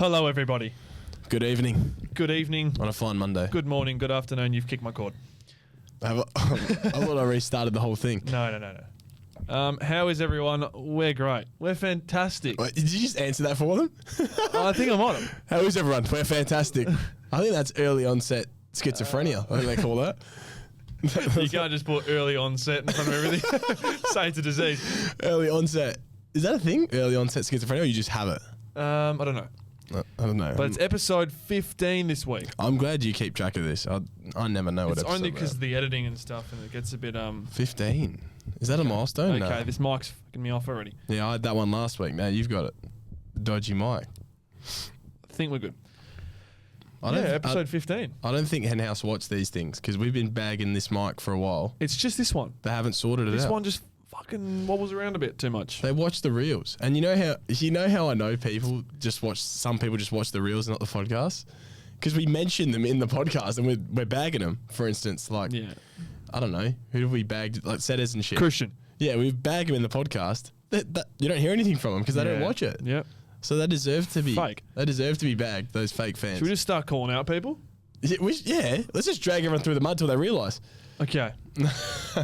Hello, everybody. Good evening. Good evening. On a fine Monday. Good morning. Good afternoon. You've kicked my cord. I thought I restarted the whole thing. No. How is everyone? We're great. We're fantastic. Wait, did you just answer that for them? I think I'm on them. How is everyone? We're fantastic. I think that's early onset schizophrenia. I think they call that. You can't just put early onset in front of everything. Say it's a disease. Early onset. Is that a thing? Early onset schizophrenia, or you just have it? I don't know. I don't know. But it's episode 15 this week. I'm glad you keep track of this. I never know what It's episode only because of the editing and stuff, and it gets a bit 15. Is that a milestone? Okay, No. this mic's fucking me off already. Yeah, I had that one last week. Now you've got it. Dodgy mic. I think we're good. I don't, episode 15. I don't think Henhouse watch these things because we've been bagging this mic for a while. It's just this one. They haven't sorted it out. This one just fucking wobbles around a bit too much. They watch the reels, and you know how I know people just watch. Some people just watch the reels, not the podcast, because we mention them in the podcast, and we're bagging them. For instance, like I don't know who have we bagged, like Setters and shit. Christian. Yeah, we've bagged them in the podcast. That you don't hear anything from them because they don't watch it. Yep. So they deserve to be fake. They deserve to be bagged. Those fake fans. Should we just start calling out people? Yeah, let's just drag everyone through the mud till they realise. Okay.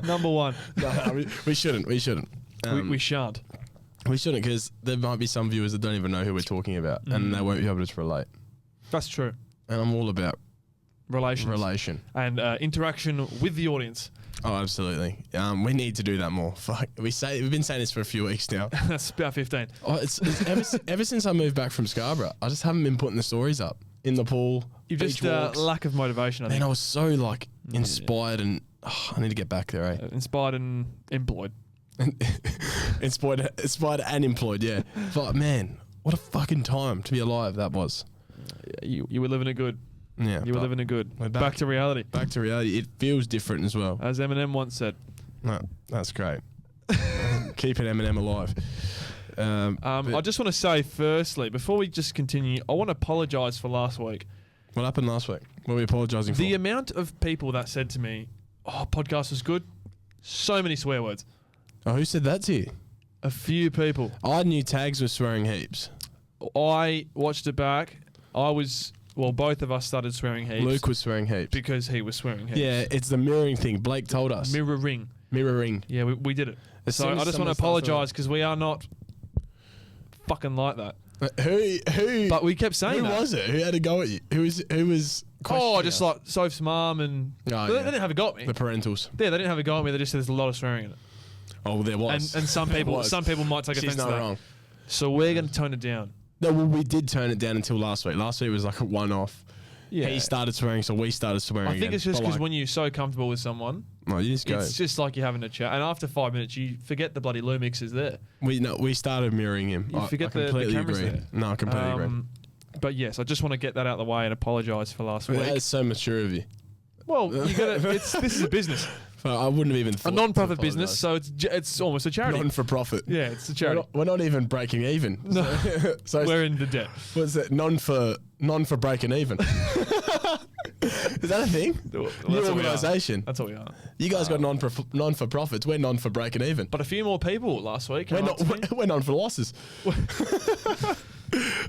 Number one. No, we shouldn't. We shouldn't. We shan't. We shouldn't, because there might be some viewers that don't even know who we're talking about, and they won't be able to relate. That's true. And I'm all about relation and interaction with the audience. Oh, absolutely. We need to do that more. Fuck, we've been saying this for a few weeks now. That's about 15. Oh, it's ever since I moved back from Scarborough, I just haven't been putting the stories up in the pool. You've beach just lack of motivation. I think. And I was so like inspired, and I need to get back there. Eh? Inspired and employed. inspired and employed. Yeah. But man, what a fucking time to be alive that was. You were living it good. Yeah, you were living it good. We're back to reality. Back to reality. It feels different as well. As Eminem once said. No, that's great. Keeping Eminem alive. I just want to say, firstly, before we just continue, I want to apologise for last week. What happened last week? What were we apologising for? The amount of people that said to me, "Oh, podcast was good." So many swear words. Oh, who said that to you? A few people. I knew Tags was swearing heaps. I watched it back. Both of us started swearing heaps. Luke was swearing heaps. Because he was swearing heaps. Yeah, it's the mirroring thing. Blake told us. Mirroring. Yeah, we did it. So I just want to apologise because we are not fucking like that. Who? But we kept saying that. Who was it? Who had a go at you? Who was just like Soph's mum and... they didn't have a go at me. The parentals. Yeah, they didn't have a go at me. They just said there's a lot of swearing in it. Oh, there was. And some people might take offence to that. Wrong. So we're going to tone it down. No, well, we did tone it down until last week. Last week was like a one-off. Yeah. He started swearing, so we started swearing I think it's just because when you're so comfortable with someone, you just go. It's just like you're having a chat. And after 5 minutes, you forget the bloody Lumix is there. We started mirroring him. You forget I completely the camera's agree. there. No, I completely agree. But yes, I just want to get that out of the way and apologise for last week. That is so mature of you. Well, you got this is a business. I wouldn't have even thought. A non-profit business, so it's almost a charity. Non-for-profit. Yeah, it's a charity. We're not even breaking even. No, so we're in the debt. What's it? Non for breaking even. Is that a thing? Well, new organisation. That's what we are. You guys got non for profits. We're non for breaking even. But a few more people last week. We're non for losses.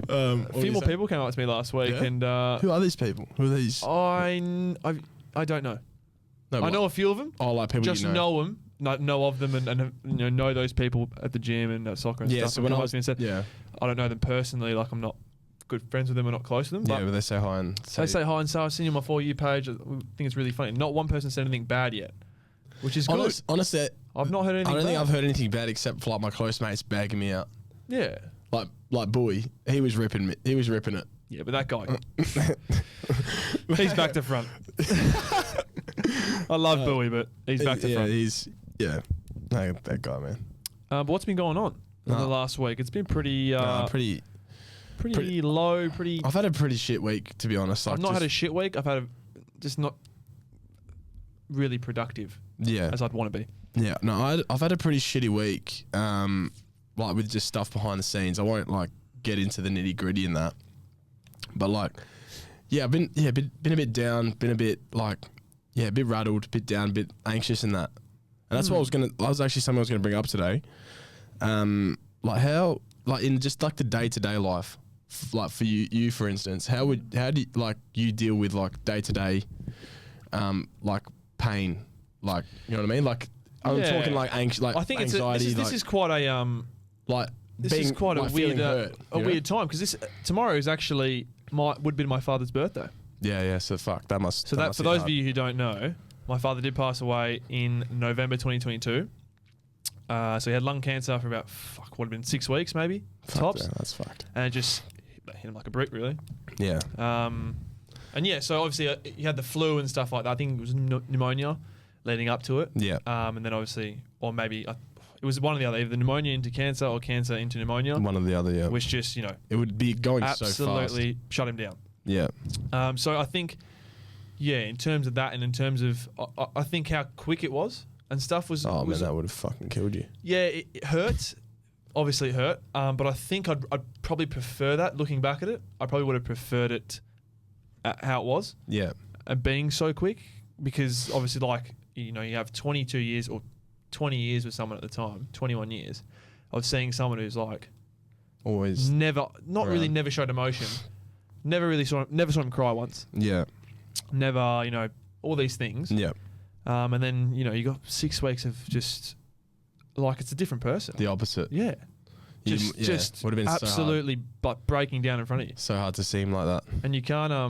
A few more people came up to me last week, and who are these people? Who are these? I don't know. No, I know a few of them. Oh, like people just you know them, know of them, and know those people at the gym and at soccer and stuff. So when I was said, I don't know them personally. Like I'm not good friends with them or not close to them. But they say hi and they say hi and say I've seen you on my For You page. I think it's really funny. Not one person said anything bad yet, which is good. Honestly, I've not heard anything. I don't bad. think I've heard anything bad except for like my close mates bagging me out. Yeah, like Bowie, he was ripping me. He was ripping it. Yeah, but that guy, he's back to front. I love Bowie, but he's back to front. No, that guy, man. But what's been going on in the last week? It's been pretty low. I've had a pretty shit week, to be honest. I've not had a shit week. I've had just not really productive. Yeah, as I'd want to be. Yeah, no, I've had a pretty shitty week. Like with just stuff behind the scenes. I won't like get into the nitty gritty in that. But like, I've been a bit down, been a bit like, a bit rattled, a bit down, a bit anxious in that. And that's what I was actually something I was gonna bring up today. Like how, like in just like the day-to-day life, like for you for instance, how do you, like you deal with like day to day, like pain, like you know what I mean? Like I'm talking like like I think anxiety. This is quite a like this being, is quite like a weird hurt, weird time because tomorrow is actually would be my father's birthday. Yeah. So fuck that must. So that for those of you who don't know, my father did pass away in November 2022. So he had lung cancer for about would have been 6 weeks maybe tops. Yeah, that's fucked. And it just hit him like a brick really. Yeah. And yeah, so obviously he had the flu and stuff like that. I think it was pneumonia leading up to it. Yeah. And then obviously, or maybe it was one or the other, either pneumonia into cancer or cancer into pneumonia. One or the other, yeah. Which just, it would be going absolutely so fast. shut him down. Yeah. So I think, in terms of that and in terms of, I think how quick it was and stuff was. Oh man, that would have fucking killed you. Yeah, it hurt. Obviously it hurt. But I think I'd probably prefer that. Looking back at it, I probably would have preferred it how it was. Yeah. And being so quick because obviously like, you have 22 years or 20 years with someone at the time, 21 years of seeing someone who's like always never showed emotion, never saw him cry once. Yeah. Never, all these things. Yeah. And then, you got 6 weeks of just like it's a different person. The opposite. Yeah. Just would have been absolutely so but breaking down in front of you. So hard to see him like that. And you can't I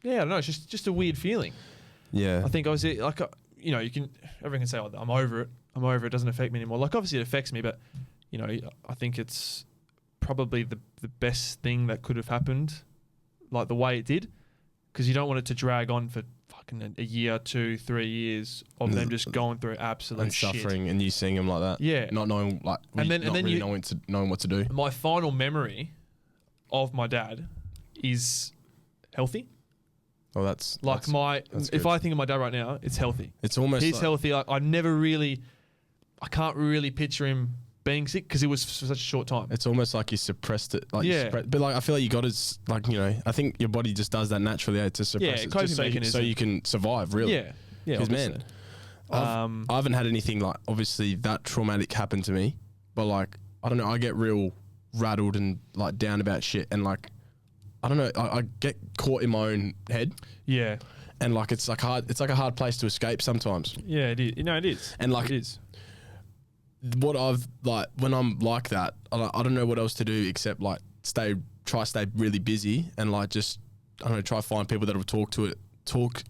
don't know, it's just a weird feeling. Yeah. I think obviously like everyone can say, I'm over it. It doesn't affect me anymore. Like obviously it affects me, but I think it's probably the best thing that could have happened, like the way it did, because you don't want it to drag on for fucking a year, 2, 3 years of them just going through absolute and shit. suffering, and you seeing him like that. Yeah, not knowing like, and then really knowing what to do. My final memory of my dad is healthy. Oh, that's like that's if good. I think of my dad right now, it's healthy. It's almost he's like, healthy. Like I can't really picture him being sick because it was for such a short time. It's almost like you suppressed it. Like but like I feel like you got to like I think your body just does that naturally to suppress it, just so you can survive. Really. Yeah. Because man, I haven't had anything like obviously that traumatic happen to me, but like I don't know, I get real rattled and like down about shit, and like I don't know, I get caught in my own head. Yeah. And like it's like a hard place to escape sometimes. Yeah, it is. It is. And like it is. What I've like when I'm like that, I don't know what else to do except like try stay really busy and like just I don't know, try find people that will talk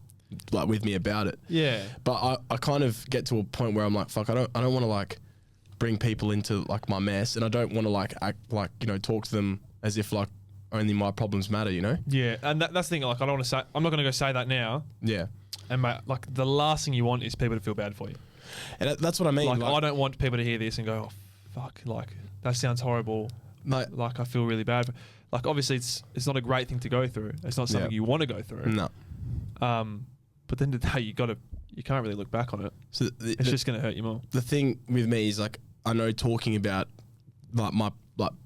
like with me about it. Yeah. But I kind of get to a point where I'm like, fuck, I don't want to like bring people into like my mess, and I don't want to like act like talk to them as if like only my problems matter, Yeah, and that's the thing. Like, I don't want to say. I'm not going to go say that now. Yeah. And mate, like the last thing you want is people to feel bad for you. And that's what I mean. Like I don't want people to hear this and go, "Oh, fuck!" Like that sounds horrible. Mate, like I feel really bad. Like obviously, it's not a great thing to go through. It's not something you want to go through. No. But then the day you can't really look back on it. So it's just going to hurt you more. The thing with me is like I know talking about like my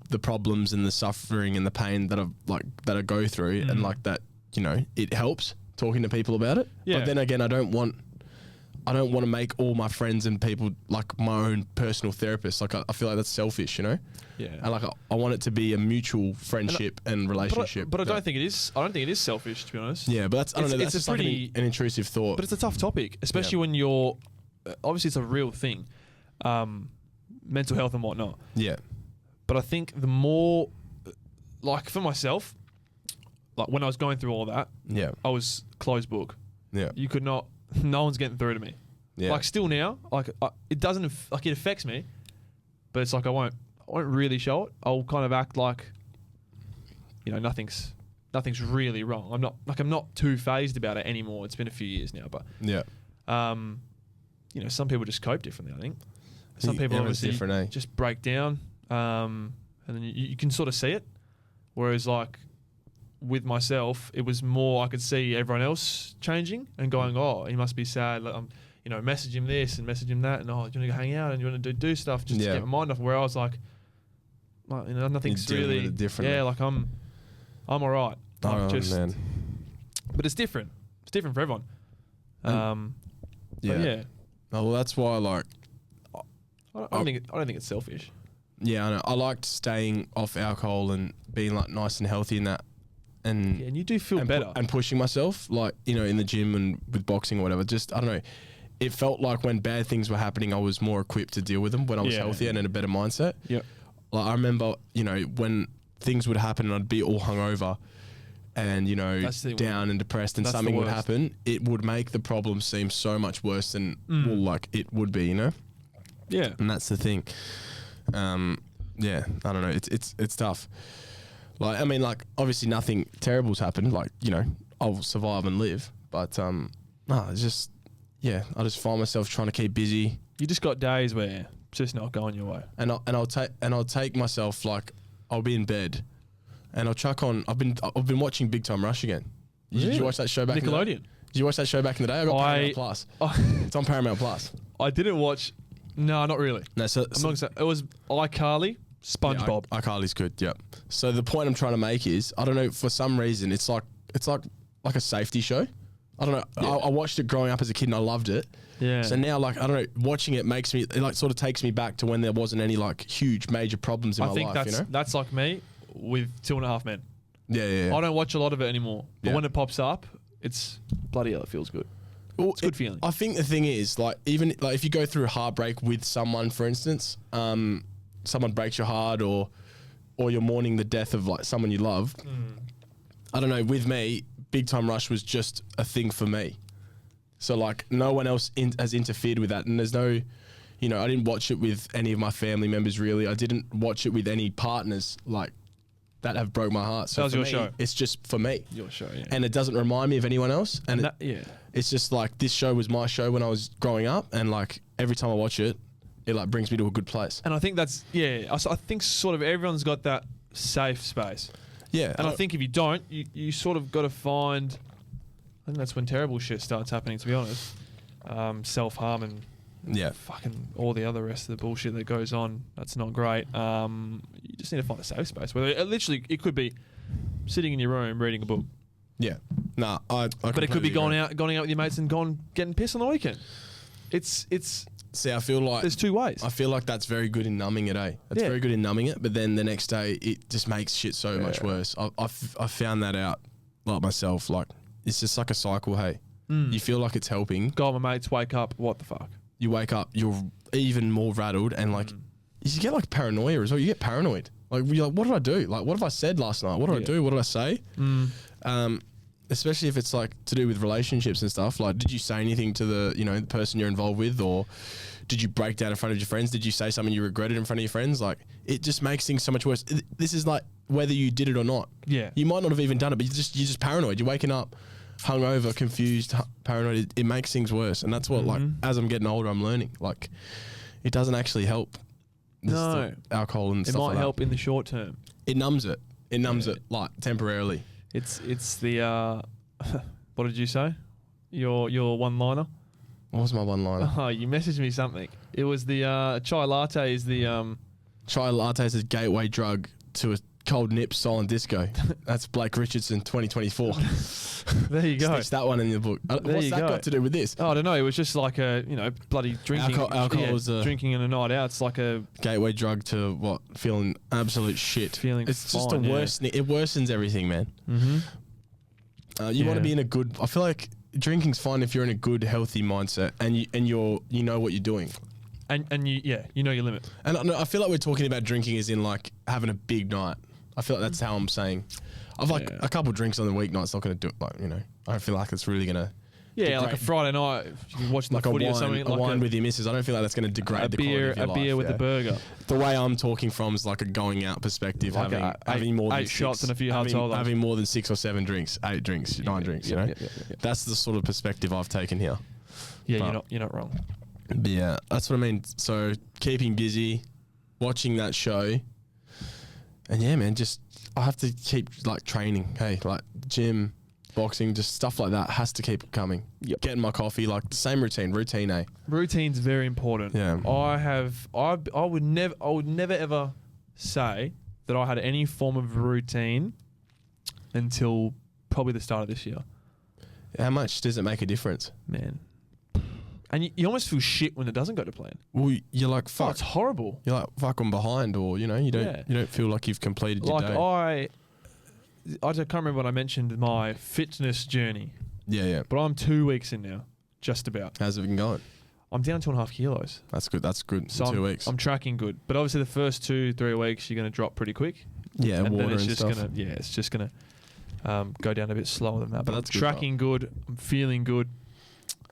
the problems and the suffering and the pain that I go through and like that it helps talking to people about it. Yeah. But then again, I don't want to make all my friends and people like my own personal therapist. Like I feel like that's selfish, Yeah. And like I want it to be a mutual friendship and relationship. But I don't think it is. I don't think it is selfish, to be honest. Yeah, but that's I don't know. That's it's just like an intrusive thought. But it's a tough topic, especially when you're obviously it's a real thing, mental health and whatnot. Yeah. But I think the more, like for myself, like when I was going through all that, I was closed book. Yeah. You could not. No one's getting through to me. Yeah. Like still now, like it doesn't like it affects me, but it's like I won't really show it. I'll kind of act like, nothing's really wrong. I'm not too phased about it anymore. It's been a few years now, but yeah. Some people just cope differently. I think some people obviously just break down, and then you can sort of see it. Whereas like with myself, it was more I could see everyone else changing and going, oh, he must be sad. Like, message him this and message him that, and do you want to go hang out and you want to do stuff just to get my mind off. Where I was like nothing's really different. Yeah, like I'm all right. Like man. But it's different. It's different for everyone. Yeah. Yeah. Oh well, that's why like I don't think it's selfish. Yeah, I know. I liked staying off alcohol and being like nice and healthy in that. And you do feel better. And pushing myself, like, you know, in the gym and with boxing or whatever. Just, I don't know. It felt like when bad things were happening, I was more equipped to deal with them when I was healthier and in a better mindset. Yep. Like, I remember, you know, when things would happen and I'd be all hungover and, you know, down and depressed and something would happen, it would make the problem seem so much worse than, well, like, it would be, you know? Yeah. And that's the thing. Yeah, I don't know. It's tough. Like, I mean, like, obviously nothing terrible's happened. Like, you know, I'll survive and live. But, it's just, yeah, I just find myself trying to keep busy. You just got days where it's just not going your way. And I'll take myself, like, I'll be in bed and I'll chuck on, I've been watching Big Time Rush again. Did you watch that show back in the day? Nickelodeon. Did you watch that show back in the day? I got Paramount Plus. It's on Paramount Plus. I didn't watch, no, not really. No, I'm not gonna say, it was iCarly, SpongeBob. Yeah, iCarly's good, yep. So the point I'm trying to make is, I don't know, for some reason, it's like a safety show. I don't know. Yeah. I watched it growing up as a kid and I loved it. Yeah. So now, like, I don't know, watching it makes me, it like sort of takes me back to when there wasn't any like huge major problems in my life. I think that's like me with 2.5 Men. Yeah. I don't watch a lot of it anymore, but when it pops up, it's bloody hell, it feels good. Well, it's a good feeling. I think the thing is, like, even like if you go through a heartbreak with someone, for instance, someone breaks your heart or you're mourning the death of like someone you love. I don't know, with me, Big Time Rush was just a thing for me. So like no one else has interfered with that. And there's no, you know, I didn't watch it with any of my family members really. I didn't watch it with any partners like that have broke my heart. So that was your show. It's just for me. Your show, yeah. And it doesn't remind me of anyone else. And it's just like this show was my show when I was growing up. And like every time I watch it, it like brings me to a good place. And I think that's, I think sort of everyone's got that safe space. Yeah. And I think if you don't, you sort of got to find, I think that's when terrible shit starts happening, to be honest. Self-harm and fucking all the other rest of the bullshit that goes on. That's not great. You just need to find a safe space. Whether it could be sitting in your room reading a book. Yeah. Nah, but it could be going out with your mates and getting pissed on the weekend. It's See, I feel like there's two ways. I feel like that's very good in numbing it, eh? That's very good in numbing it, but then the next day it just makes shit so much worse. I found that out like myself. Like it's just like a cycle. Hey, you feel like it's helping. God, my mates wake up. What the fuck? You wake up, you're even more rattled, and like you get like paranoia as well. You get paranoid. Like you're like, what did I do? Like what have I said last night? What did I do? What did I say? Especially if it's like to do with relationships and stuff. Like, did you say anything to the person you're involved with, or did you break down in front of your friends? Did you say something you regretted in front of your friends? Like, it just makes things so much worse. This is like whether you did it or not. Yeah, you might not have even done it, but you're just paranoid. You're waking up hungover, confused, paranoid. It makes things worse, and that's what like as I'm getting older, I'm learning. Like, it doesn't actually help. No, alcohol and stuff. It might like help that. In the short term. It numbs it. It numbs it like temporarily. It's the what did you say? Your one-liner? What was my one-liner? Oh, you messaged me something. It was the chai latte is the chai latte is a gateway drug to a cold nip silent disco. That's Blake Richardson 2024. There you go. Stitch that one in the book. What's that got to do with this? Oh, I don't know. It was just like a bloody drinking. Alcohol is drinking and a night out. It's like a gateway drug to what? Feeling absolute shit. It's just a worsening. It worsens everything, man. You want to be in a good. I feel like drinking's fine if you're in a good, healthy mindset and you know what you're doing. And you know your limit. And I feel like we're talking about drinking as in like having a big night. I feel like that's how I'm saying. I've like a couple of drinks on the weeknight's not going to do it. Like I don't feel like it's really going to. Yeah, like a Friday night, you're watching like the footy or something. Like a wine with your missus. I don't feel like that's going to degrade the quality of your life. A beer with the burger. The way I'm talking from is like a going out perspective. Like having more than 8 shots and a few hard sodas. Having more than 6 or 7 drinks, 8 drinks, 9 drinks. You know, that's the sort of perspective I've taken here. Yeah, you're not wrong. Yeah, that's what I mean. So keeping busy, watching that show, and yeah, man, just I have to keep like training. Hey, like gym, boxing, just stuff like that has to keep coming. Yep. Getting my coffee, like the same routine, eh? Routine's very important. Yeah. I would never ever say that I had any form of routine until probably the start of this year. How much does it make a difference? Man, And you almost feel shit when it doesn't go to plan. Well, you're like, Oh, fuck. it's horrible. You're like, fuck, I'm behind, or you don't feel like you've completed your day. I can't remember when I mentioned my fitness journey. Yeah. But I'm 2 weeks in now, just about. How's it been going? I'm down 2.5 kilos. That's good. So in 2 weeks. I'm tracking good. But obviously the first 2-3 weeks you're going to drop pretty quick. Yeah, and water then it's and just stuff. It's just gonna go down a bit slower than that. But that's I'm tracking good. I'm feeling good,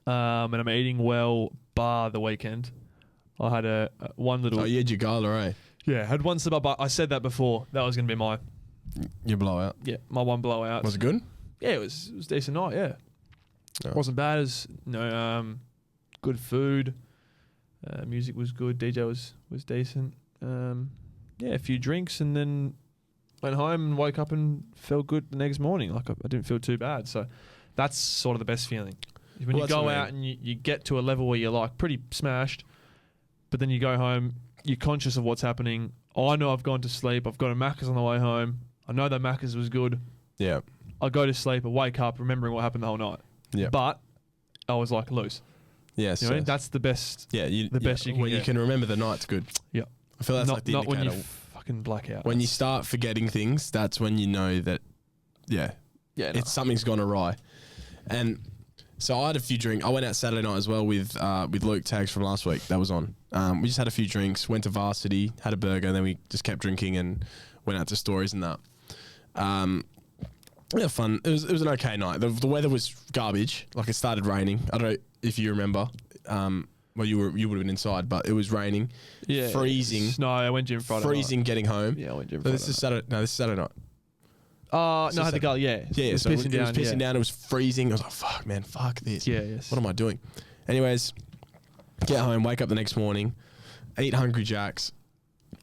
and I'm eating well. Bar the weekend, I had one little. Oh, you had your gala, eh? Yeah, had one slip up. But I said that before. That was gonna be my Your blowout. Yeah, my one blowout. Was it good? Yeah, it was a decent night. Yeah, Oh. wasn't bad. As good food. Music was good. DJ was decent. Yeah, a few drinks and then went home and woke up and felt good the next morning. Like I didn't feel too bad. So that's sort of the best feeling. When you go out and you get to a level where you're like pretty smashed, but then you go home, you're conscious of what's happening. I know I've gone to sleep. I've got a Macca's on the way home. I know that Macca's was good. Yeah. I go to sleep, I wake up remembering what happened the whole night. Yeah. But I was like loose. Yes. You know what I mean? That's the best. Yeah. The best you can when get. you can remember the night's good. Yeah. I feel that's like the not indicator. when you fucking black out. When you start forgetting things, that's when you know that, it's something's gone awry. And so I had a few drinks. I went out Saturday night as well with Luke Tags from last week. That was on. We just had a few drinks, went to Varsity, had a burger, and then we just kept drinking and went out to Stories and that. Yeah, fun. It was an okay night. The weather was garbage. Like it started raining. I don't know if you remember. Well, you would have been inside, but it was raining. Yeah. Freezing. No, I went gym Friday Freezing night. getting home. Yeah, I went gym But Friday this is Saturday. No, this is Saturday night. No, I had to go. Yeah. Yeah. It was So pissing it was down. pissing down. It was freezing. I was like, fuck, man, fuck this. Yeah. Yes. What am I doing? Anyways, get home, wake up the next morning, eat Hungry Jacks.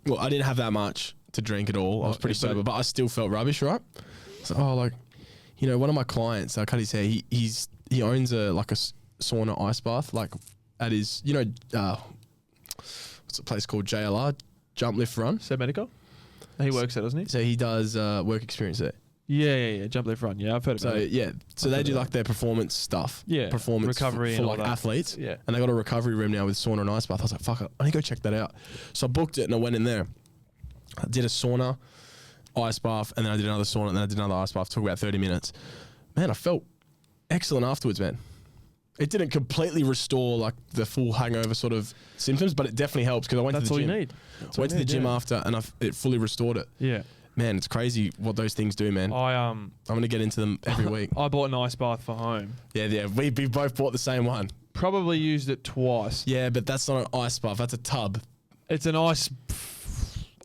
Well, I didn't have that much to drink at all. I was pretty sober, but I still felt rubbish, right? So, one of my clients, I cut his hair. He owns a sauna ice bath, like at his, what's the place called? JLR, Jump Lift Run. Seb Medico? He works there, doesn't he? So he does work experience there. Yeah. Jump Lift Run. Yeah, I've heard about it. Yeah, so they do like their performance stuff. Yeah. Performance recovery for and like all that. athletes. Yeah. And they got a recovery room now with sauna and ice bath. I was like, fuck it, I need to go check that out. So I booked it and I went in there. I did a sauna, ice bath, and then I did another sauna, and then I did another ice bath. Took about 30 minutes. Man, I felt excellent afterwards, man. It didn't completely restore like the full hangover sort of symptoms, but it definitely helps because I went to the gym. That's all you need. Went to the gym after, and it fully restored it. Yeah. Man, it's crazy what those things do, man. I'm gonna get into them every week. I bought an ice bath for home. Yeah. We both bought the same one. Probably used it twice. Yeah, but that's not an ice bath. That's a tub. It's an ice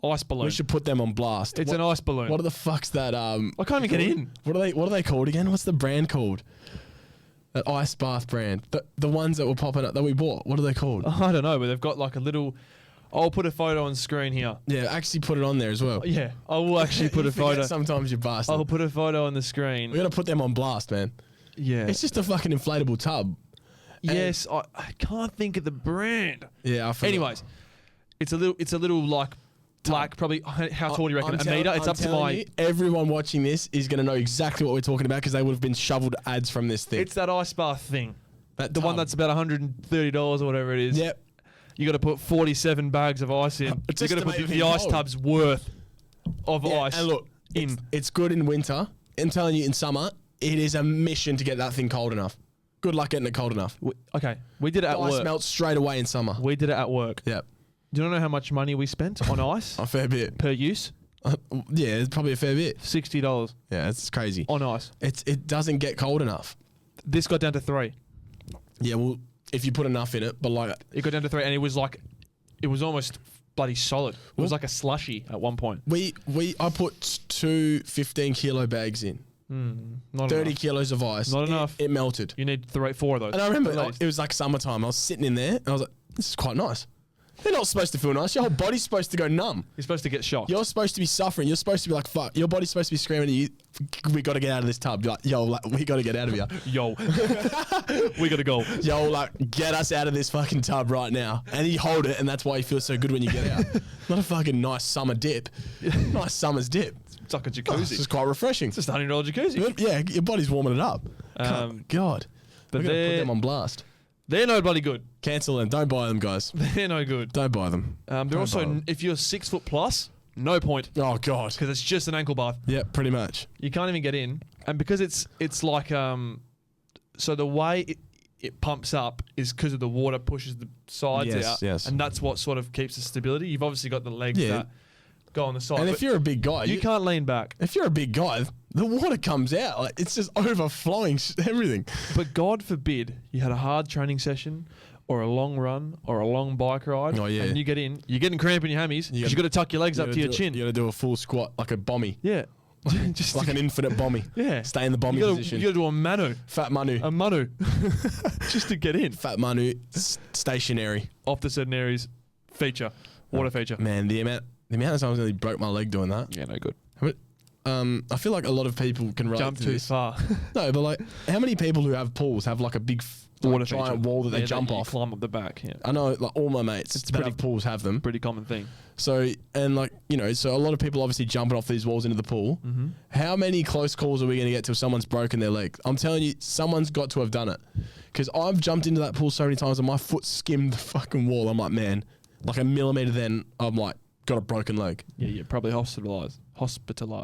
balloon. We should put them on blast. It's an ice balloon. What the fuck's that? I can't even get in. What are they called again? What's the brand called? That ice bath brand. The ones that were popping up that we bought. What are they called? I don't know, but they've got like a little. I'll put a photo on screen here. Yeah, actually put it on there as well. Yeah, I will actually put a photo. Sometimes you bastard. I'll put a photo on the screen. We gotta put them on blast, man. Yeah. It's just a fucking inflatable tub. Yes, I can't think of the brand. Yeah, I forgot. Anyways, it's a little like black. Probably how tall do you reckon? A meter. It's up to my. Everyone watching this is gonna know exactly what we're talking about because they would have been shoveled ads from this thing. It's that ice bath thing. The one that's about $130 or whatever it is. Yep. You got to put 47 bags of ice in. You got to put the ice tub's worth of ice. And look, it's good in winter. I'm telling you, in summer, it is a mission to get that thing cold enough. Good luck getting it cold enough. We did it at work. Ice melts straight away in summer. We did it at work. Yep. Do you know how much money we spent on ice? A fair bit. Per use? Yeah, it's probably a fair bit. $60. Yeah, it's crazy. On ice. It doesn't get cold enough. This got down to 3. Yeah, well, if you put enough in it, but like... It got down to 3 and it was almost bloody solid. It was like a slushy at one point. I put 2 15-kilo bags in. Not 30 enough. kilos of ice. Not enough. It melted. You need 4 of those. And I remember it was like summertime. I was sitting in there and I was like, this is quite nice. They're not supposed to feel nice. Your whole body's supposed to go numb. You're supposed to get shocked. You're supposed to be suffering. You're supposed to be like, fuck. Your body's supposed to be screaming at you, we got to get out of this tub. You're like, yo, we got to get out of here. Yo. We got to go. Yo, get us out of this fucking tub right now. And you hold it, and that's why you feel so good when you get out. Not a fucking nice summer dip. Nice summer's dip. It's like a jacuzzi. This is quite refreshing. It's just a $100 jacuzzi. Yeah, your body's warming it up. God. But We're going to put them on blast. They're no bloody good. Cancel them. Don't buy them, guys. They're no good. Don't buy them. They're also, if you're 6 foot plus, no point. Oh, God. Because it's just an ankle bath. Yeah, pretty much. You can't even get in. And because it's like, so the way it pumps up is because of the water pushes the sides out. Yes. And that's what sort of keeps the stability. You've obviously got the legs that go on the side. And if you're a big guy, you can't lean back. If you're a big guy, the water comes out. Like, it's just overflowing everything. But God forbid you had a hard training session or a long run or a long bike ride. Oh, yeah. And you get in, you're getting cramp in your hammies because you've got to tuck your legs up to your chin. You got to do a full squat like a bommy. Yeah. Just like an infinite bommy. Yeah. Stay in the bommy position. You got to do a manu. Fat manu. A manu. Just to get in. Fat manu. Stationary. Off the sedentaries feature. Water feature. Man, the amount of times I really broke my leg doing that. Yeah, no good. I feel like a lot of people can relate Jump to too this. far. No, but like, how many people who have pools have like a big water giant wall that they jump off? Climb up the back. Yeah. I know, like all my mates that have pools have them. Pretty common thing. So, and like, you know, so a lot of people obviously jumping off these walls into the pool. Mm-hmm. How many close calls are we going to get till someone's broken their leg? I'm telling you, someone's got to have done it. Because I've jumped into that pool so many times and my foot skimmed the fucking wall. I'm like, man, like a millimeter then I'm like, got a broken leg. Yeah, you're probably hospitalised.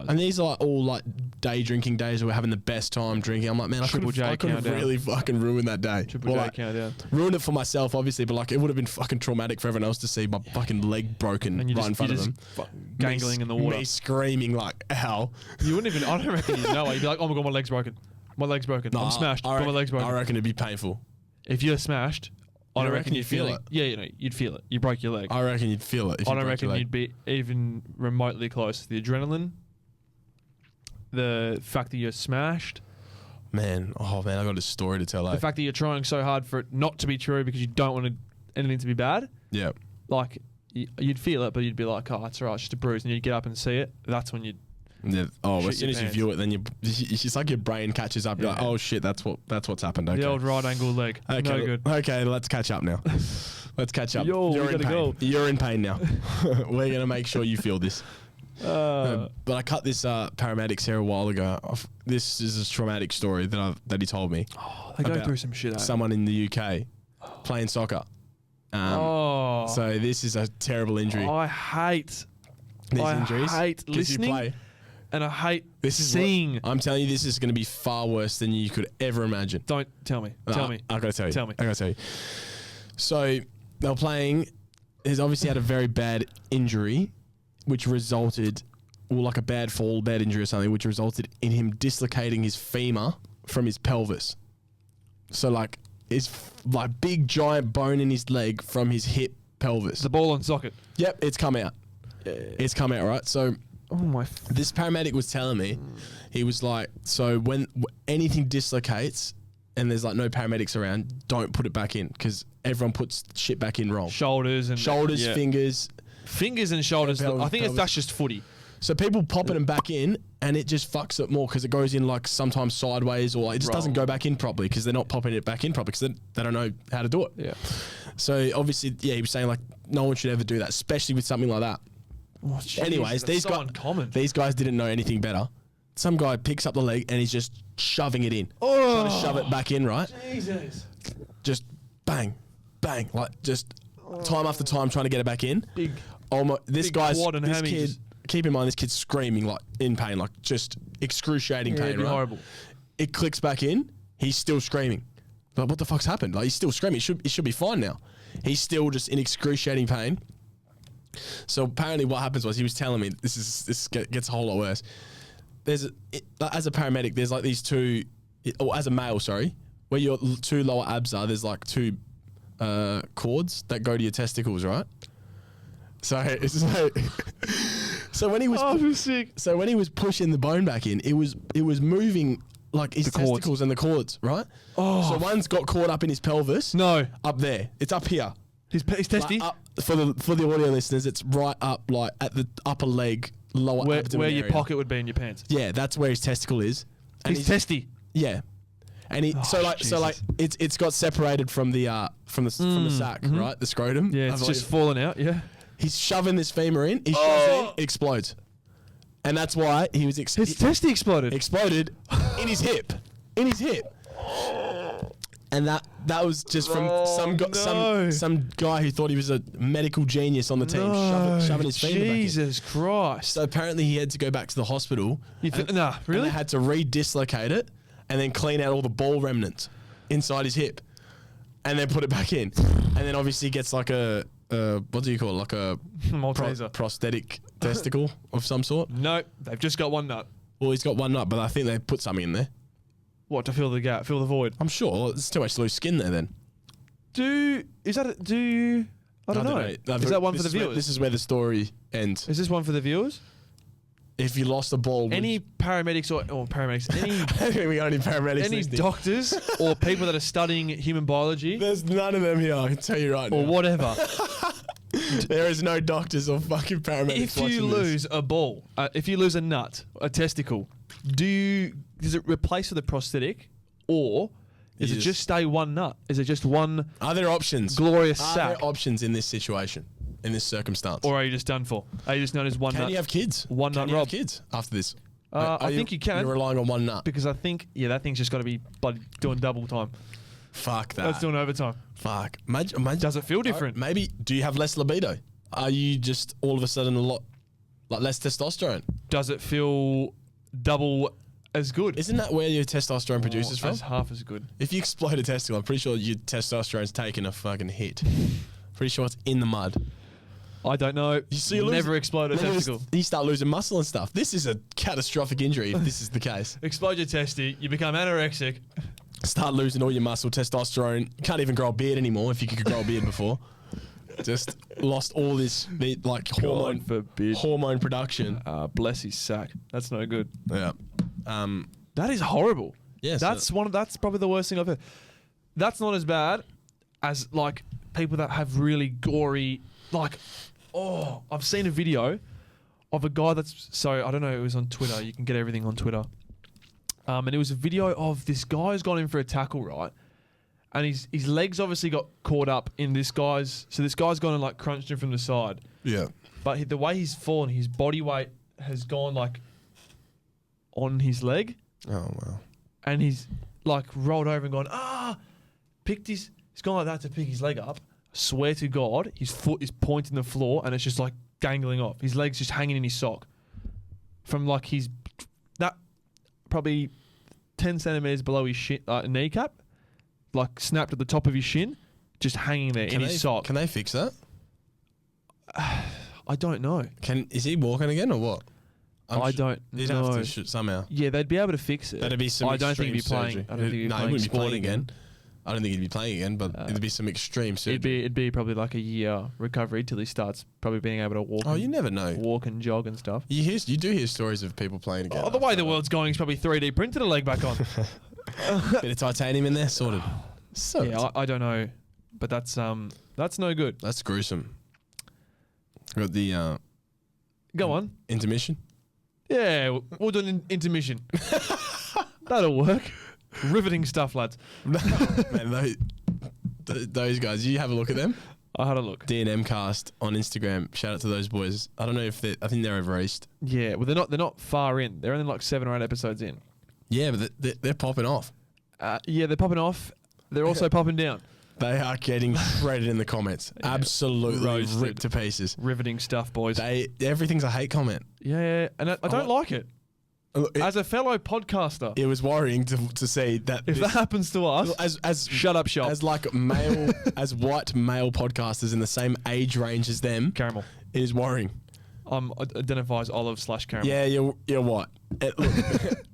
And these are like all like day drinking days where we're having the best time drinking. I'm like, man, I could have really fucking ruined that day. Triple J countdown. Ruined it for myself, obviously, but like it would have been fucking traumatic for everyone else to see my fucking leg broken right in front of them. Gangling in the water. Me screaming like, ow. You wouldn't even, I don't reckon you'd know it. You'd be like, oh my God, my leg's broken. My leg's broken. I'm smashed, but my leg's broken. I reckon it'd be painful. If you're smashed, I don't reckon you'd feel it. Yeah, you'd feel it. You broke your leg. I reckon you'd feel it. I don't reckon you'd be even remotely close. The adrenaline, the fact that you're smashed. Man, I got a story to tell. The fact that you're trying so hard for it not to be true because you don't want anything to be bad. Yeah. Like, you'd feel it, but you'd be like, oh, it's all right, it's just a bruise. And you'd get up and see it. That's when you'd... Yeah. Oh, as soon as you view it, then it's just like your brain catches up. You're like, oh shit, that's what's happened. Okay. The old right angle leg. Okay, no good. Okay, let's catch up now. Let's catch up. You're in pain. Go. You're in pain now. We're gonna make sure you feel this. But I cut this paramedics here a while ago. This is a traumatic story that he told me. Oh, they go through some shit. Someone in the UK playing soccer. So this is a terrible injury. I hate these injuries. I hate listening. And I hate seeing. I'm telling you, this is going to be far worse than you could ever imagine. Don't tell me. Tell me. I got to tell you. Tell me. I got to tell you. So they were playing. He's obviously had a very bad injury, which resulted, or like a bad fall, bad injury or something, which resulted in him dislocating his femur from his pelvis. So like his like big giant bone in his leg from his hip pelvis. The ball and socket. Yep, it's come out. Yeah. It's come out, right? So. Oh my! This paramedic was telling me, he was like, so when anything dislocates and there's like no paramedics around, don't put it back in because everyone puts shit back in wrong. Shoulders, fingers and shoulders. I think that's just footy. So people popping them back in and it just fucks it more because it goes in like sometimes sideways or it just doesn't go back in properly because they're not popping it back in properly because they don't know how to do it. Yeah. So obviously, he was saying like no one should ever do that, especially with something like that. Oh, geez, anyways, these guys didn't know anything better. Some guy picks up the leg and he's just shoving it in. Trying to shove it back in, right? Jesus. Just bang, bang, like just time after time trying to get it back in. Big kid, keep in mind this kid's screaming like in pain, like just excruciating pain, right? Horrible. It clicks back in, he's still screaming. Like what the fuck's happened? Like he's still screaming, it should be fine now. He's still just in excruciating pain. So apparently what happens was he was telling me this gets a whole lot worse. As a paramedic, there's like these two, or as a male, sorry, where your two lower abs are, there's like two cords that go to your testicles, right? So it's like, so when he was pushing the bone back in, it was moving like his testicles and the cords, right? Oh. So one's got caught up in his pelvis. No. Up there. It's up here. His testy? Like for the audio listeners, it's right up like at the upper leg, lower abdomen where your area. pocket would be in your pants. Yeah, that's where his testicle is. And his testy. Yeah. And it's got separated from the sac, right? The scrotum. Yeah, it's just falling out, yeah. He's shoving this femur in, he shoves it in, it explodes. And that's why he was his testy exploded. Exploded in his hip. In his hip. And that was just from some guy who thought he was a medical genius on the team, shoving his feet in the back. Jesus Christ. So apparently he had to go back to the hospital. Really? And they had to re-dislocate it and then clean out all the ball remnants inside his hip and then put it back in. And then obviously he gets like a what do you call it? Like a prosthetic testicle of some sort? Nope. They've just got one nut. Well, he's got one nut, but I think they put something in there. What, to fill the gap, fill the void? I'm sure. There's too much loose skin there then. I don't know. Is that one for the viewers? This is where the story ends. Is this one for the viewers? If you lost the ball... Any paramedics or paramedics, we got any paramedics any doctors or people that are studying human biology... There's none of them here, I can tell you right now. Or whatever. There is no doctors or fucking paramedics If you lose a ball, if you lose a nut, a testicle, does it replace with a prosthetic, or does it just stay one nut? Is it just one? Are there options? Glorious sack? Are there options in this situation, in this circumstance? Or are you just done for? Are you just known as one nut? Can you have kids? One nut rob. Have kids after this? I think you can. You're relying on one nut. Because I think, that thing's just got to be bloody doing double time. Fuck that. That's doing overtime. Fuck. Does it feel different? Maybe. Do you have less libido? Are you just all of a sudden a lot less testosterone? Does it feel double as good? Isn't that where your testosterone produces from? That's half as good. If you explode a testicle, I'm pretty sure your testosterone's taken a fucking hit. Pretty sure it's in the mud. I don't know. You never explode a testicle. You start losing muscle and stuff. This is a catastrophic injury if this is the case. Explode your testy, you become anorexic. Start losing all your muscle, testosterone. You can't even grow a beard anymore if you could grow a beard before. Just lost all this like hormone production. Bless his sack. That's no good. Yeah. That is horrible. Yes. That's probably the worst thing I've heard. That's not as bad as like people that have really gory I've seen a video of a guy I don't know, it was on Twitter. You can get everything on Twitter. And it was a video of this guy who's gone in for a tackle, right? And his legs obviously got caught up in this guy's... So this guy's gone and like crunched him from the side. Yeah. But the way he's fallen, his body weight has gone like on his leg. Oh, wow. And he's like rolled over and gone, he's gone like that to pick his leg up. I swear to God, his foot is pointing the floor and it's just like dangling off. His leg's just hanging in his sock. From like probably 10 centimeters below his kneecap. Like snapped at the top of his shin, just hanging there in his sock. Can they fix that? I don't know. Is he walking again or what? I don't know. He'd have to somehow. Yeah, they'd be able to fix it. That'd be some I don't think he'd be playing. Surgery. I don't think he'd be playing. He wouldn't be playing again. I don't think he'd be playing again, but it'd be some extreme surgery. It'd be probably like a year recovery till he starts probably being able to walk. Oh, you never know. Walk and jog and stuff. You do hear stories of people playing again. Oh, the way the world's going, he's probably 3D printed a leg back on. Bit of titanium in there, sorted. So yeah, I don't know, but that's no good. That's gruesome. We got the go on intermission. Yeah, we'll do an intermission. That'll work. Riveting stuff, lads. Man, those guys, you have a look at them. I had a look. D&M Cast on Instagram. Shout out to those boys. I don't know if I think they're over east. Yeah, well they're not far in. They're only like 7 or 8 episodes in. Yeah, but they're popping off. Yeah, they're popping off. They're also popping down. They are getting shredded in the comments. Yeah, absolutely roasted. Ripped to pieces. Riveting stuff, boys. Everything's a hate comment. Yeah, and I don't like it. As a fellow podcaster, it was worrying to see that if that happens to us, as shut up shop. As like as white male podcasters in the same age range as them, caramel. It is worrying. Identify as olive/caramel. Yeah, you're white.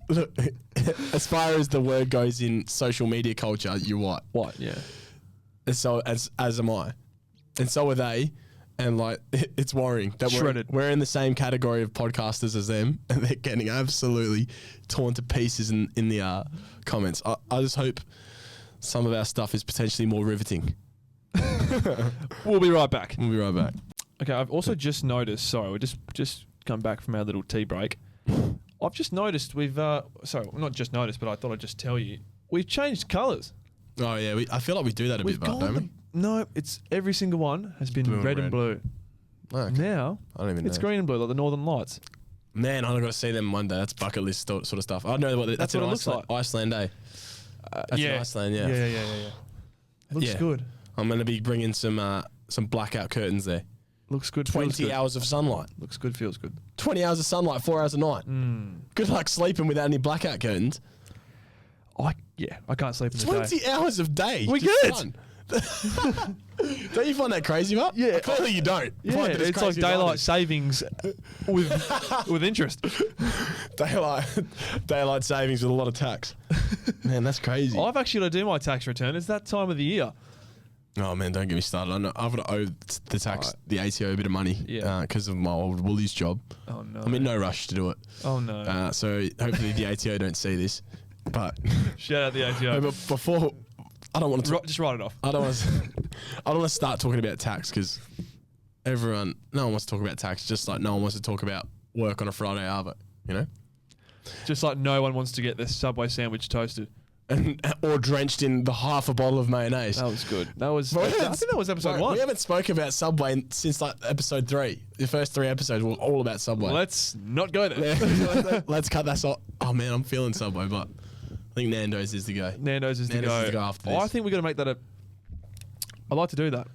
Look, as far as the word goes in social media culture, you're white. White, yeah. And so as am I, and so are they. And like, it's worrying that we're in the same category of podcasters as them, and they're getting absolutely torn to pieces in the comments. I just hope some of our stuff is potentially more riveting. We'll be right back. Okay, I've also just noticed. Sorry, we just come back from our little tea break. I've just noticed not just noticed, but I thought I'd just tell you we've changed colours. Oh yeah, I feel like we do that a bit, don't we? No, it's every single one has been red and blue. Okay. Now, I don't even know. It's green and blue, like the Northern Lights. Man, I've got to see them one day. That's bucket list sort of stuff. I know what that's what it looks like. Iceland, eh? That's in Iceland, yeah. Yeah. Looks good. I'm going to be bringing some blackout curtains there. Looks good. 20 hours of sunlight. Looks good. Feels good. 20 hours of sunlight, 4 hours a night. Good luck sleeping without any blackout curtains. I can't sleep in the 20 hours of day. We good. Don't you find that crazy, Mark? Yeah. Clearly you don't. Yeah, it's like daylight savings with interest. Daylight savings with a lot of tax. Man, that's crazy. I've actually got to do my tax return. It's that time of the year. Oh man, don't get me started. I know I've got to owe the tax, the ATO a bit of money because of my old Woolies job. Oh no. I'm in no rush to do it. Oh no. So hopefully the ATO don't see this. But shout out the ATO. But before, I don't want to just write it off. I don't want to start talking about tax because no one wants to talk about tax. Just like no one wants to talk about work on a Friday either. You know. Just like no one wants to get their Subway sandwich toasted. Or drenched in the half a bottle of mayonnaise. That was good. I think that was episode 1. We haven't spoken about Subway since like episode 3. The first 3 episodes were all about Subway. Let's not go there. Let's cut that off. Oh man, I'm feeling Subway, but I think Nando's is the go. Nando's is the go after this. I think we're going to make that I'd like to do that.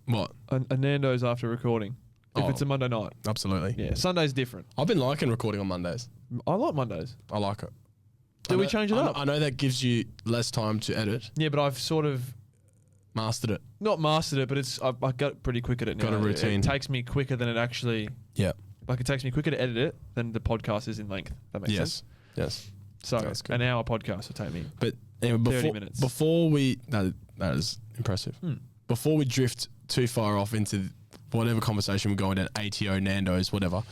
What? A Nando's after recording. If it's a Monday night. Absolutely. Yeah, Sunday's different. I've been liking recording on Mondays. I like Mondays. I like it. Do we change it up? I know that gives you less time to edit. Yeah, but I've sort of mastered it. Not mastered it, but I got pretty quick at it now. Got a routine. It takes me quicker than it actually. Yeah. Like it takes me quicker to edit it than the podcast is in length. That makes sense. Yes. So an hour podcast will take me. But anyway, 30 minutes. Before we that is impressive. Before we drift too far off into whatever conversation we're going down, ATO, Nando's, whatever.